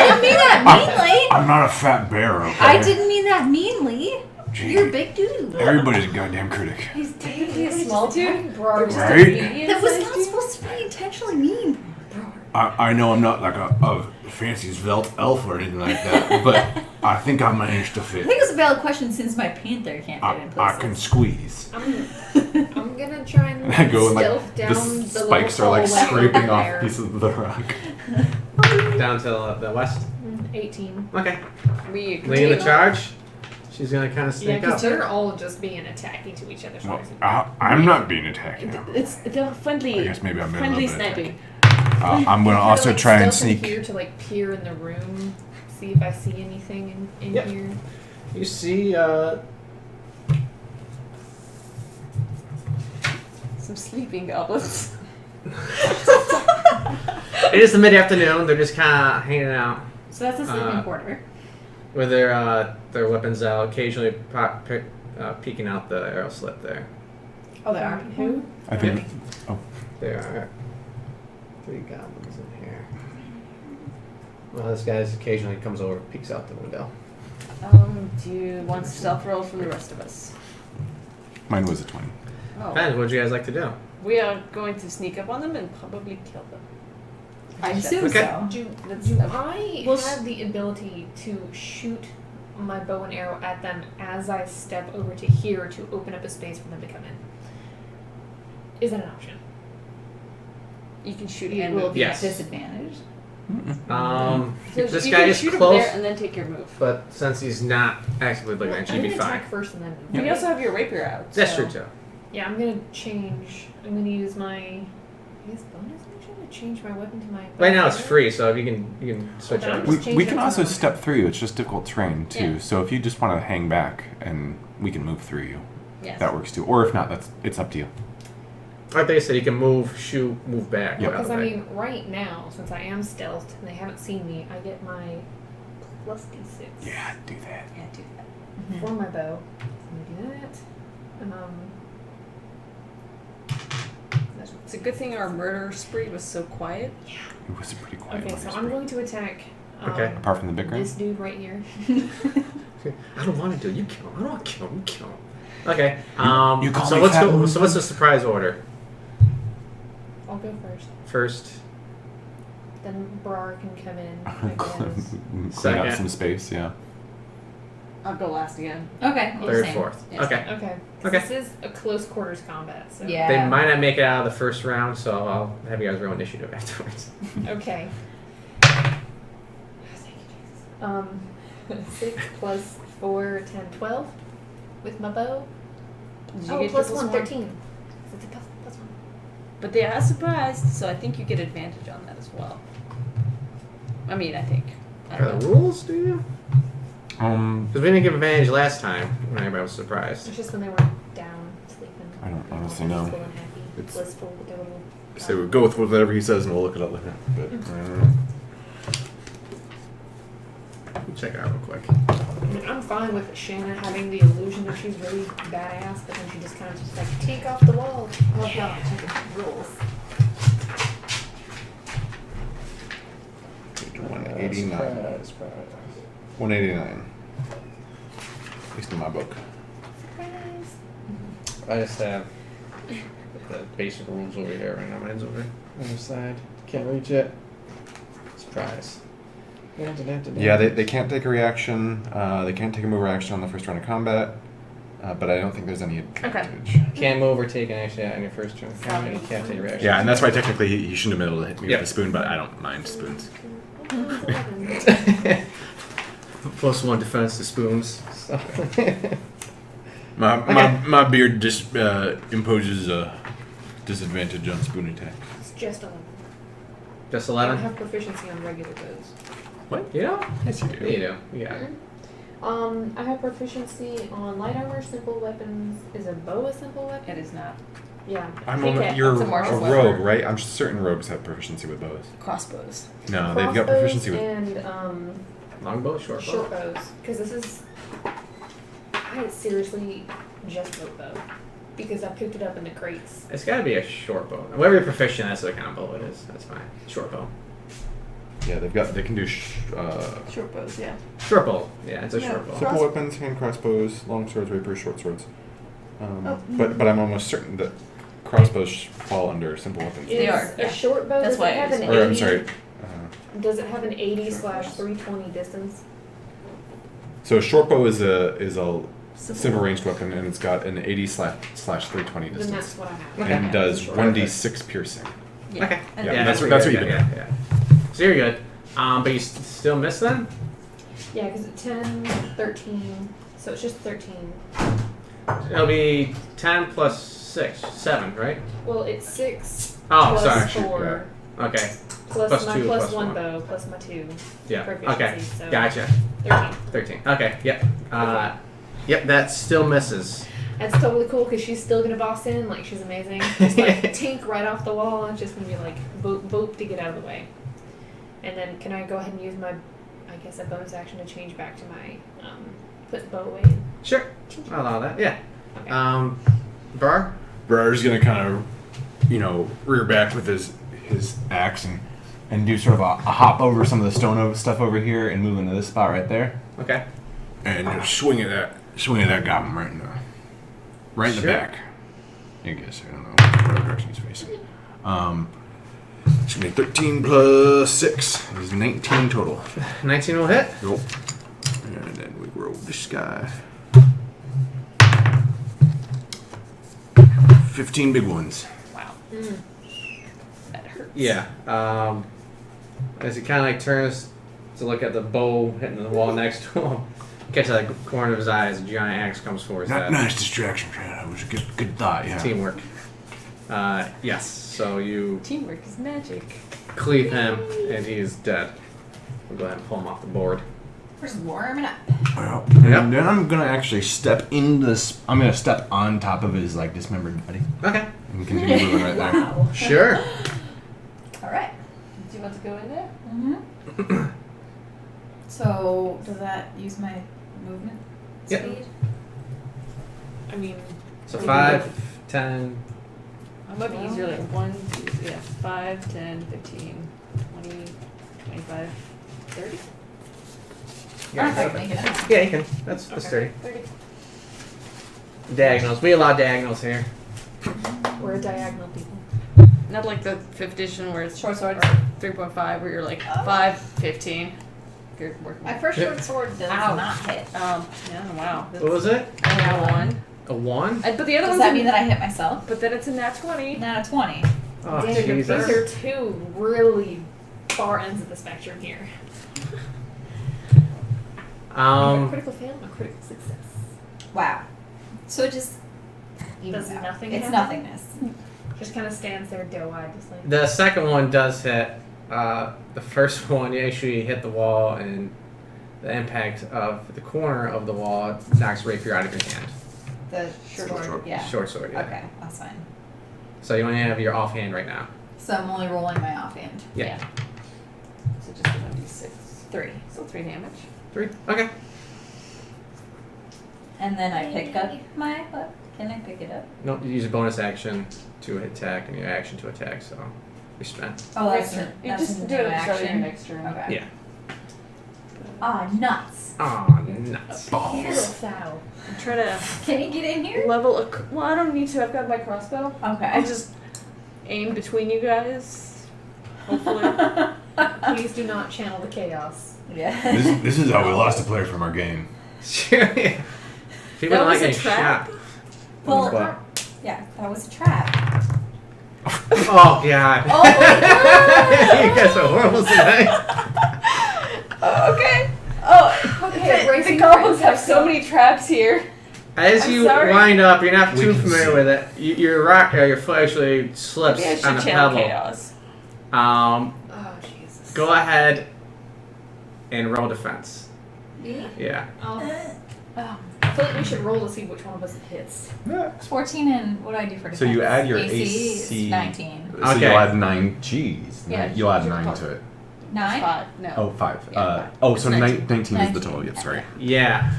didn't mean that meanly. I'm not a fat bear, okay? I didn't mean that meanly. Gee, You're a big dude. everybody's a goddamn critic. He's technically a small dude. Bro, Just Right? a medium That was sized not dude. supposed to be intentionally mean, bro. I know I'm not like a fancy svelte elf or anything like that, but I think I managed to I fit. think it's a valid question since my panther can't fit in I places. can squeeze. I'm gonna try and I go and stealth down the the spikes are little like hallway scraping over off there. pieces of the rock. Down to the west. 18. Okay. We Leading the charge. She's gonna kind of Yeah, sneak because up. they're all just being attacking to each other. for Well, reason. I'm not being attacked. now. It's the friendly. I guess maybe I'm being a friendly little bit sniping. I'm gonna Kinda also like try and stealth in sneak. here to like peer in the room, see if I see anything in Yep. here. You see, some sleeping goblins. it is the mid-afternoon. They're just kind of hanging out So that's a sleeping quarter. with their weapons out, occasionally peeking out the arrow slit there. Oh, there are. Who? I think. Oh, There are 3 goblins in here. Well, this guy occasionally comes over, peeks out the window. Do you want stealth roll from the rest of us? mine was a 20. Oh. Depends. What would you guys like to do? We are going to sneak up on them and probably kill them. I assume Okay. so. Do I Well, have the ability to shoot my bow and arrow at them as I step over to here to open up a space for them to come in? Is that an option? You can shoot You and will move. be Yes. at disadvantage. So this you guy can is shoot close, over there and then take your move. but since he's not actively looking at you, I'm he'd be gonna fine. attack first and then. You also have your rapier out. That's so- true too. Yeah, I'm gonna change. I'm gonna use my. I guess bonus action to change my weapon to my. Right now it's bow. free, so you can switch Hold on. out. Just change We it can to also my- step through you. It's just difficult terrain too. Yeah. So if you just want to hang back, and we can move through you, Yes. that works too. Or if not, it's up to you. Like they said, he can move, shoot, move back. Yeah. out of Because the I way. mean, right now, since I am stealthed and they haven't seen me, I get my plus d6 Yeah, do that. Yeah, do that. for my bow. So I'm gonna do that. It's a good thing our murder spree was so quiet. It was a pretty quiet Okay, one. so I'm going to attack. Okay. Apart from the big guy. This dude right here. I don't want to do. You kill him. I don't want to kill him. You kill him. Okay. You call so me let's fat go. woman? So what's the surprise order? I'll go first. First, Then Brar can come in. I guess. Clean out Second. some space. Yeah. I'll go last again. Okay. third, same. fourth. Yes. Okay. Okay. 'Cause Okay. This is a close quarters combat. So. Yeah. They might not make it out of the first round, so I'll have you guys roll initiative afterwards. Okay. Thank you, Jesus. 6 plus 4, 10, 12 with my bow. Did you Oh, get plus your 1, one? 13. It's a plus 1. But they are surprised, so I think you get advantage on that as well. I mean, I think. I Are don't the know. rules, do you? Because we didn't give advantage last time when everybody was surprised. It's just when they were down, sleeping. I don't all honestly know. peaceful and happy, It's- blissful with their little. So we'll go with whatever he says, and we'll look it up later. But I don't know. Check it out real quick. I mean, I'm fine with Shanna having the illusion that she's really badass, but then she just kind of just like take off the wall. Well, yeah. Rules. 189. 189. At least in my book. I just have the basic rules over here right now. Mine's over on the other side. Can't reach it. Surprise. Yeah, they can't take a reaction. They can't take a move or action on the first round of combat. But I don't think there's any advantage. Can't move or take an action on your first turn. You can't take a reaction. Yeah, and that's why technically he shouldn't have been able to hit me Yep. with a spoon, but I don't mind spoons. Plus 1 defense to spoons. So. My beard just imposes a disadvantage on spoon attack. It's just 11. Just I don't 11? have proficiency on regular bows. What? You know? Yes, you Yeah, you do. Yeah. I have proficiency on light armor, simple weapons. Is a bow a simple weapon? It is not. Yeah. You're It's a a martial rogue, weapon. right? I'm certain rogues have proficiency with bows. Crossbows. No, they've got Crossbows proficiency with. and Longbow, short bow. short bows. Because this is. I seriously just wrote bow. Because I picked it up in the crates. It's got to be a short bow. Whatever you're proficient, that's the kind of bow it is. That's fine. Short bow. They can do Short bows, yeah. Short bow. Yeah, it's a Yeah. short bow. simple weapons, hand crossbows, long swords, rapiers, short swords. Oh. But I'm almost certain that crossbows fall under simple weapons. Is They are, a yeah. short bow, That's does why it have it an is- Or 80? I'm sorry. Does it have an 80/320 distance? So a short bow is a simple ranged weapon, and it's got an 80/320 Then distance, that's what I have. and does Short. 1d6 piercing. Yeah. Okay. And Yeah, then- that's you're what good. you've been Yeah. So you're good. But you still miss then? Yeah, because it's 10, 13, so it's just 13. It'll be 10 plus 6, 7, right? Well, it's 6 Oh, plus sorry. 4 Okay. plus Plus my two, plus plus 1 one. bow plus my 2 Yeah. proficiency. Okay. So Gotcha. 13. 13. Okay. Yep. Yep. That still misses. That's totally cool because she's still gonna boss in. Like she's amazing. Just like tink right off the wall. And it's just gonna be like boop boop to get out of the way. And then can I go ahead and use my, I guess a bonus action to change back to my put the bow away. Sure. I'll allow that. Yeah. Okay. Bar. Brar's gonna kind of, rear back with his axe and do sort of a hop over some of the stone stuff over here and move into this spot right there, Okay. and just swing at that goblin right in the Sure. back. I guess I don't know what direction he's facing. It's gonna be 13 plus 6 is 19 total. 19 will hit. Nope. And then we roll this guy. 15 big ones. Wow. That hurts. Yeah. As he kind of like turns to look at the bow hitting the wall next to him, catches that corner of his eye as a giant axe comes forward. Nice distraction, Chad. That was a good thought. Yeah. Teamwork. Yes. So you Teamwork is magic. cleave him, and he is dead. We'll go ahead and pull him off the board. We're just warming up. Well, Yep. and then I'm gonna actually step in this. I'm gonna step on top of his dismembered body Okay. and continue moving right there. Wow. Sure. All right. Do you want to go in there? Mm-hmm. So does that use my movement Yep. speed? I mean, So We can 5, 10. It might be easier like 1, 2, 5, 10, 15, 20, 25, 30? I don't know if I can make it out. Yeah, you can. That's Okay. 30. Diagonals. We allow diagonals here. we're a diagonal people. Not like the 5th edition where it's Short swords. 3.5 where you're like Oh. 5, 15. You're working. My first short sword does Ow. not hit. Yeah, wow. What was it? I got 1. A 1? But the other Does one's that in- mean that I hit myself? But then it's a nat 20. Not a 20. Oh, Dang, Jesus. these are two really far ends of the spectrum here. A critical fail and a critical success. Wow. So it just Does out. nothing It's happen? nothingness. Just kind of stands there doe-eyed, just like. The second one does hit. The first one, you actually hit the wall, and the impact of the corner of the wall knocks rapier out of your hand. The Short sword. Yeah. Short sword, yeah. Okay, that's fine. So you only have your offhand right now. So I'm only rolling my offhand. Yeah. So just a 96. 3. So 3 damage. 3. Okay. And then I pick up my hook. Can I pick it up? No, you use a bonus action to attack and your action to attack, so you spent. Oh, that's You a, that's just a do new it at the start of your action. next turn. Okay. Yeah. Ah, nuts. Aw, nuts. Balls. Foul. I'm trying to Can you get in here? level a. Well, I don't need to. I've got my crossbow. Okay. I just aim between you guys. Hopefully. Please do not channel the chaos. Yeah. This is how we lost a player from our game. Sure, yeah. People That don't was like a getting trap? shot. Well, But- yeah, that was a trap. Oh, God. Oh my god! You guys are horrible tonight. Oh, okay. Oh, Okay, the racing goblins friends have so many traps here. As I'm you sorry. wind up, you're not We too can familiar see. with it. Your foot actually slips Maybe I should on a channel pebble. chaos. Oh, Jesus. Go ahead and roll defense. Me? Yeah. I feel like we should roll to see which one of us it hits. 14 and what do I do for defense? So you add your AC. AC. Is 19. So Okay. you'll add 9 G's. Yeah, You'll add G's are 9 part- to it. 9? 5. No. Oh, 5. Yeah, 5. Oh, It's so 19. 19 is the 19. total. Yep, sorry. Yeah.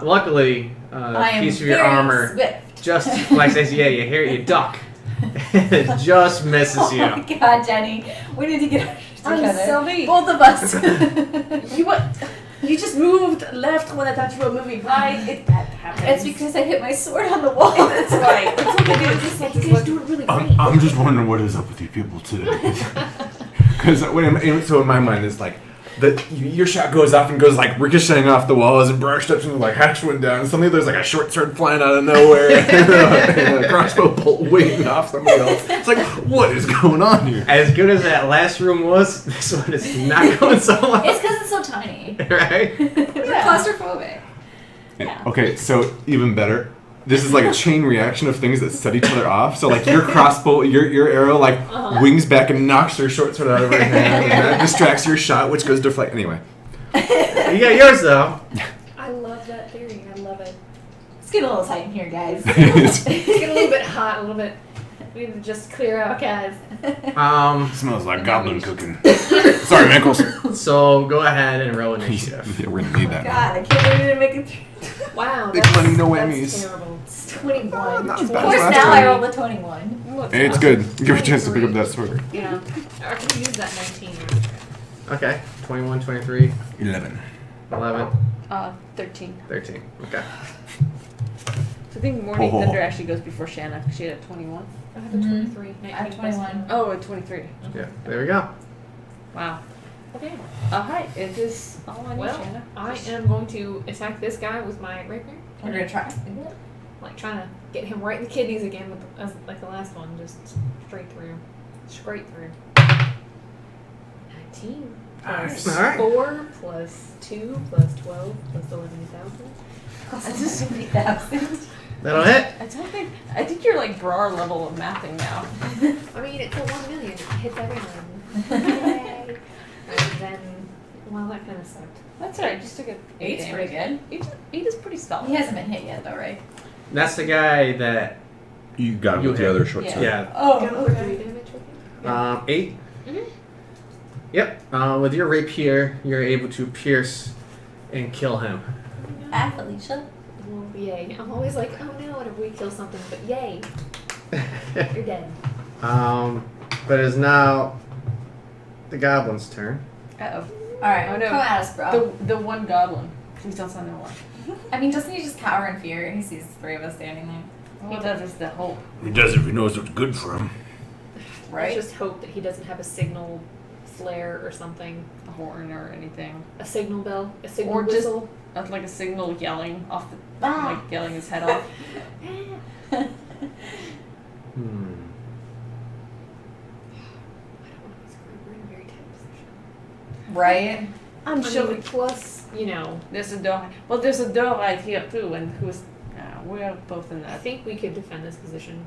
Luckily, I a am piece of your very armor swift. just like says, yeah, you hear it, you duck. It just misses Oh you. my god, Jenny. We need to get our to each I'm other. sorry. Both of us. You just moved left when I thought you were moving right. That happens. It's because I hit my sword on the wall. That's right. That's what they do. You guys do it really great. I'm just wondering what is up with you people today. Because so in my mind it's like your shot goes off and goes like ricocheting off the walls, and Brar steps into like hatch went down, and suddenly there's like a short sword flying out of nowhere and a crossbow bolt waiting off somebody else. It's like, what is going on here? As good as that last room was, this one is not going so well. It's because it's so tiny. Right? We're claustrophobic. Yeah. Okay, so even better. This is like a chain reaction of things that set each other off. So like your crossbow, your arrow like wings back and knocks her short sword out of her hand, and that distracts your shot, which goes deflect. Anyway, You got yours though. I love that theory. I love it. Let's get a little tight in here, guys. It's getting a little bit hot, a little bit. We need to just clear out, guys. smells like goblin cooking. Sorry, Minkles. So go ahead and roll initiative. Yeah, we're gonna need that. God, I can't believe we didn't make it through. Wow. Big that's- money, no that's whammies. terrible. It's 21. Not as Of bad course, as last now time. I rolled a 21. Well, Hey, it's not. good. Give her a chance to pick up that 23. sword. Yeah. I could use that 19 now. Okay. 21, 23, 11. 11, 13. 13. Okay. So I think Morning Oh. Thunder actually goes before Shanna. She had a 21. I have a 23. I have 21. Oh, a 23. Yeah. There we go. Wow. Okay. Hi. Is this all I need, Well, Shanna? I am going to attack this guy with my rapier. We're gonna try. Like trying to get him right in the kidneys again with as like the last one, just straight through. 19 plus Nice. All right. 4 plus 2 plus 12 plus 11,000. That's just 50,000. That'll hit. I think you're like Brar level of mathing now. I mean, it's a 1 million. It hits everyone. Yay. And then, well, that kind of sucked. That's alright. Just took a 8 Eight's pretty good. 8 is pretty solid. He hasn't been hit yet, though, right? That's the guy that. You got him You with the hit. other short Yeah. sword. Yeah. Oh, Go for 3 damage with you. 8. Mhm. Yep. With your rapier, you're able to pierce and kill him. Felicia. Well, yay. I'm always like, oh no, what if we kill something? But yay, you're dead. But it is now the goblin's turn. Uh-oh. Alright, Oh, no. come at us, bro. The one goblin. Please don't sound one. I mean, doesn't he just cower in fear? He sees 3 of us standing there. Well, that is the hope. He does if he knows what's good for him. Right? Let's just hope that he doesn't have a signal flare or something. A horn or anything. A signal bell? A signal Or just- whistle? Like a signal yelling off the, Ah. like yelling his head off. Hmm. I don't want to be screwed. We're in a very tight position. Right? I'm I sure mean, plus, you know, there's a door. Well, there's a door right here too, and who's? We're both in I that. think we could defend this position.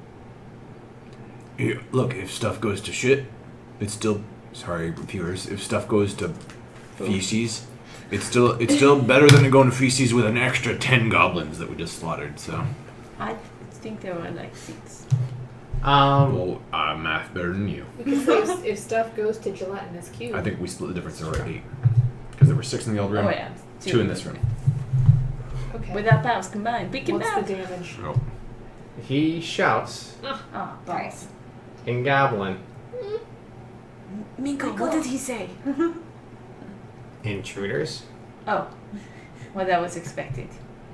Yeah, look, if stuff goes to shit, it's still sorry, viewers. If stuff goes to feces, it's still better than going to feces with an extra 10 goblins that we just slaughtered. So, I think they were like 6. well, I'm math better than you. We could say if stuff goes to gelatinous cube. I think we split the difference. There were 8 because there were 6 in the old room, Oh yeah. 2 in this room. Okay. With our powers combined, we can What's now. the damage? Oh, He shouts Oh, balls. in goblin. Minko, what did he say? Intruders. Oh, well, that was expected.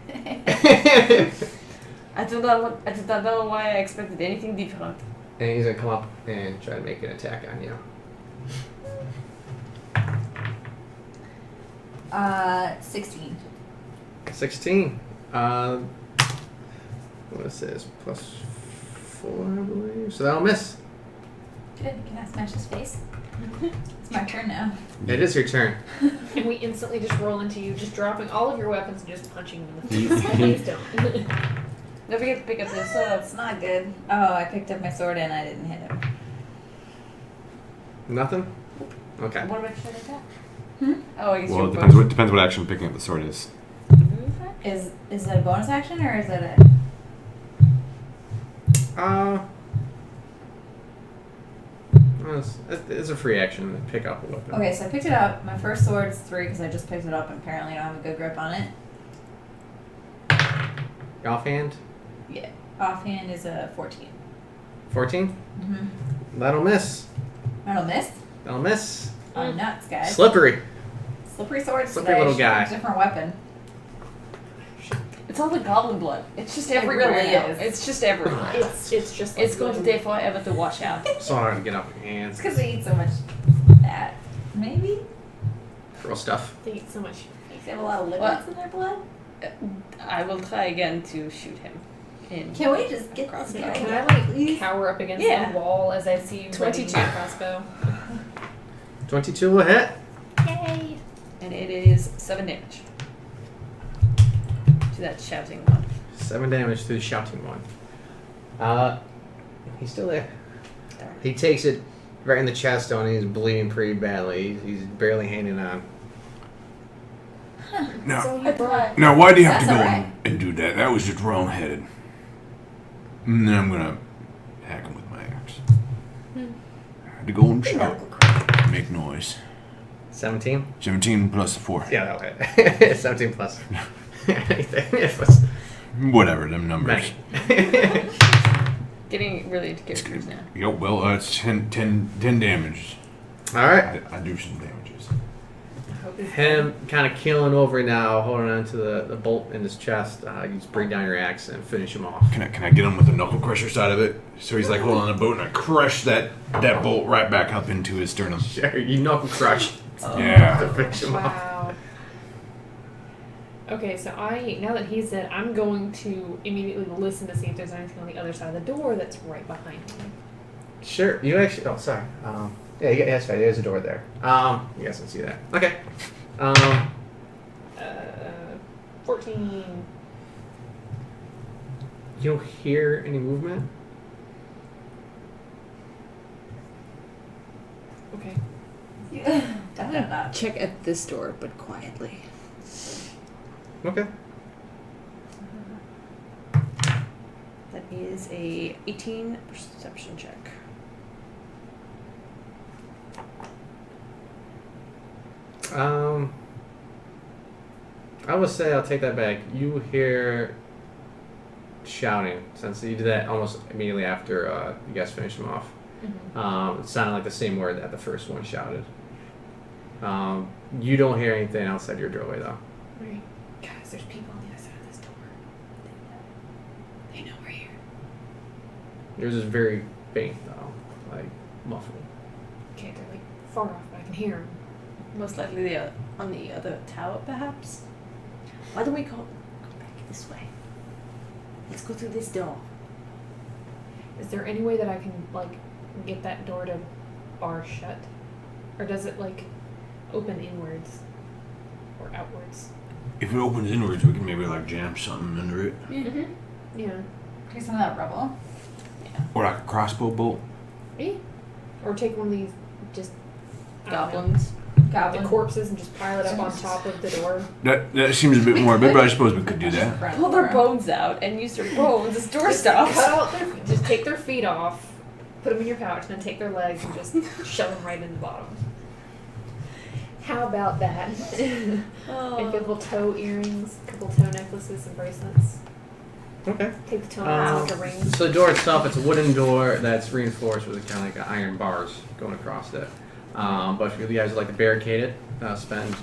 And I do not know why I expected anything different. he's gonna come up and try to make an attack on you. 16. 16. What is this? Plus 4, I believe. So that'll miss. Good. Can I smash his face? It's my turn now. It is your turn. And we instantly just roll into you, just dropping all of your weapons and just punching them in the face. Please don't. Don't forget to pick up this It's not good. Oh, I picked up my sword and I didn't hit him. Nothing? Okay. What about your attack? Hmm? Oh, I guess well, your it depends what action picking up the sword is. Is that a bonus action or is that a... It's a free action to pick up a weapon. Okay, so I picked it up. My first sword's 3 because I just picked it up and apparently I don't have a good grip on it. Offhand? Yeah. Offhand is a 14. 14? Mm-hmm. That'll miss. That'll miss? That'll miss. nuts, guys. Slippery. Slippery swords Slippery today. little Should have guy. a different weapon. It's all the goblin blood. It's just It everywhere really now. is. It's just everywhere. It's just. It's going to take forever to wash out. So hard to get off your It's hands. because they eat so much fat. Maybe? Real stuff. They eat so much. They have a lot of lipids in their blood. I will try again to shoot him. Can we just get this Yeah, guy? can I like cower up against Yeah. the wall as I see you 22. ready my crossbow? 22 will hit. Yay! And it is 7 damage. To that shouting one. 7 damage to the shouting one. He's still there. Darn. He takes it right in the chest and he's bleeding pretty badly. He's barely hanging on. Now, So you brought. now, why do you have to That's go alright. and do that? That was just wrong-headed. And then I'm gonna hack him with my axe. I had to go and shout, make noise. 17? 17 plus 4. Yeah, that'll hit. 17 plus. Anything. It was Whatever, them numbers. Getting really confused now. Yo, well, it's 10 damage. Alright. I do some damages. Him kind of keeling over now, holding on to the bolt in his chest. You just bring down your axe and finish him off. Can I get him with the knuckle crusher side of it? So he's like holding on the boat, and I crush that bolt right back up into his sternum. Sure, you knuckle crush Yeah. to finish him off. Wow. Okay, so now that he's dead, I'm going to immediately listen to see if there's anything on the other side of the door that's right behind me. Sure, you actually. Oh, sorry. Yeah, that's right. There's a door there. You guys can see that. Okay. 14. You don't hear any movement. Okay. Definitely not. Check at this door, but quietly. Okay. That is a 18 perception check. I would say I'll take that back. You hear shouting, since you did that almost immediately after you guys finished him off. Mm-hmm. It sounded like the same word that the first one shouted. You don't hear anything outside your doorway, though. Right. Guys, there's people on the other side of this door. They know we're here. Yours is very faint, though, like muffled. Okay, they're like far off, but I can hear them. Most likely on the other tower, perhaps. Why don't we go back this way? Let's go through this door. Is there any way that I can like get that door to bar shut, or does it like open inwards or outwards? If it opens inwards, we can maybe like jam something under it. Mm-hmm. Yeah. Take some of that rubble. Or like a crossbow bolt. Yeah. Or take one of these just I don't know, Goblins. the corpses and just pile it up on top of the door. That seems a bit morbid, but I suppose we could do that. Pull their bones out and use their bones as door Just stops. cut out just take their feet off, put them in your pouch, and then take their legs and just shove them right in the bottom. How about that? And get little toe earrings, a couple toe necklaces and bracelets. Okay. Take the toenails off the rings. So the door itself, it's a wooden door that's reinforced with kind of like iron bars going across it. But if you guys would like to barricade it, spend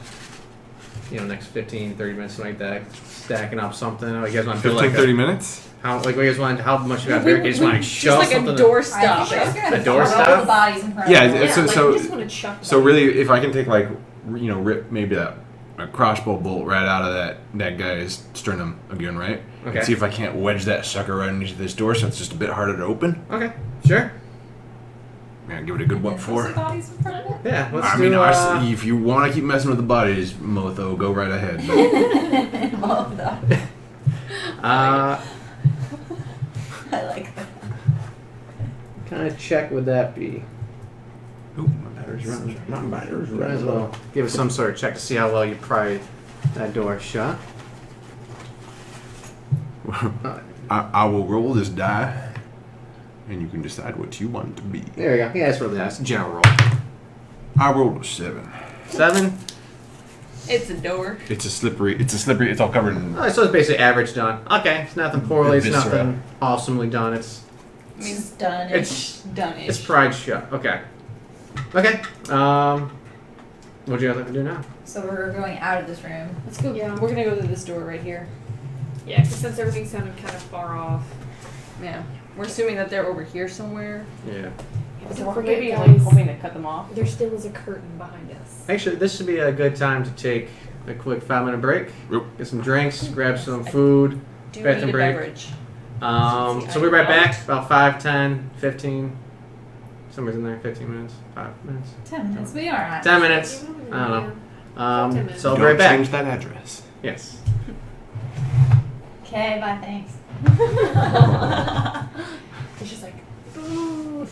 next 15, 30 minutes something like that, stacking up something. You guys want to build 15, like 30 minutes? how much you got barricaded? You just want to Just shove like something. a door I stop. think she's gonna The door throw stop? the bodies in front Yeah, of them. it's- so- like, so- you just want to chuck So them. really, if I can take rip maybe a crossbow bolt right out of that guy's sternum again, right? Okay. And see if I can't wedge that sucker right into this door so it's just a bit harder to open. Okay, sure. Yeah, give it a good what Put for. some bodies in front of it. Yeah, let's I do. mean, if you want to keep messing with the bodies, Motho, go right ahead. But Love that. uh, I like that. kind of check would that be? ooh, my battery's running. My battery's Might as running well give us some sort of check to see how well you pry that door shut. low. I will roll this die, and you can decide what you want it to be. There we go. Yeah, that's really nice. General roll. I rolled a 7. 7. It's a door. It's a slippery. It's all covered in. Oh, so it's basically average done. Okay, it's nothing poorly. It's Viscera. nothing awesomely done. It's She's done. it's Done-ish. it's pried shut. Okay. Okay. What do you guys like to do now? So we're going out of this room. Let's go. Yeah. We're gonna go through this door right here. Yeah, 'cause since everything sounded kind of far off. Yeah. We're assuming that they're over here somewhere. Yeah. So Don't we're forget, maybe guys, like hoping to cut them off. there still is a curtain behind us. Actually, this should be a good time to take a quick 5-minute break. Yep. Get some drinks, grab some food. Do Bathroom need a break. beverage. So we'll be right back. About 5, 10, 15. Somewhere's in there. 15 minutes. 5 minutes. 10 minutes. We are on. 10 minutes. I don't know. 10 minutes. So we'll be Don't right back. change that address. Yes. Okay, bye, thanks. It's just like, ooh.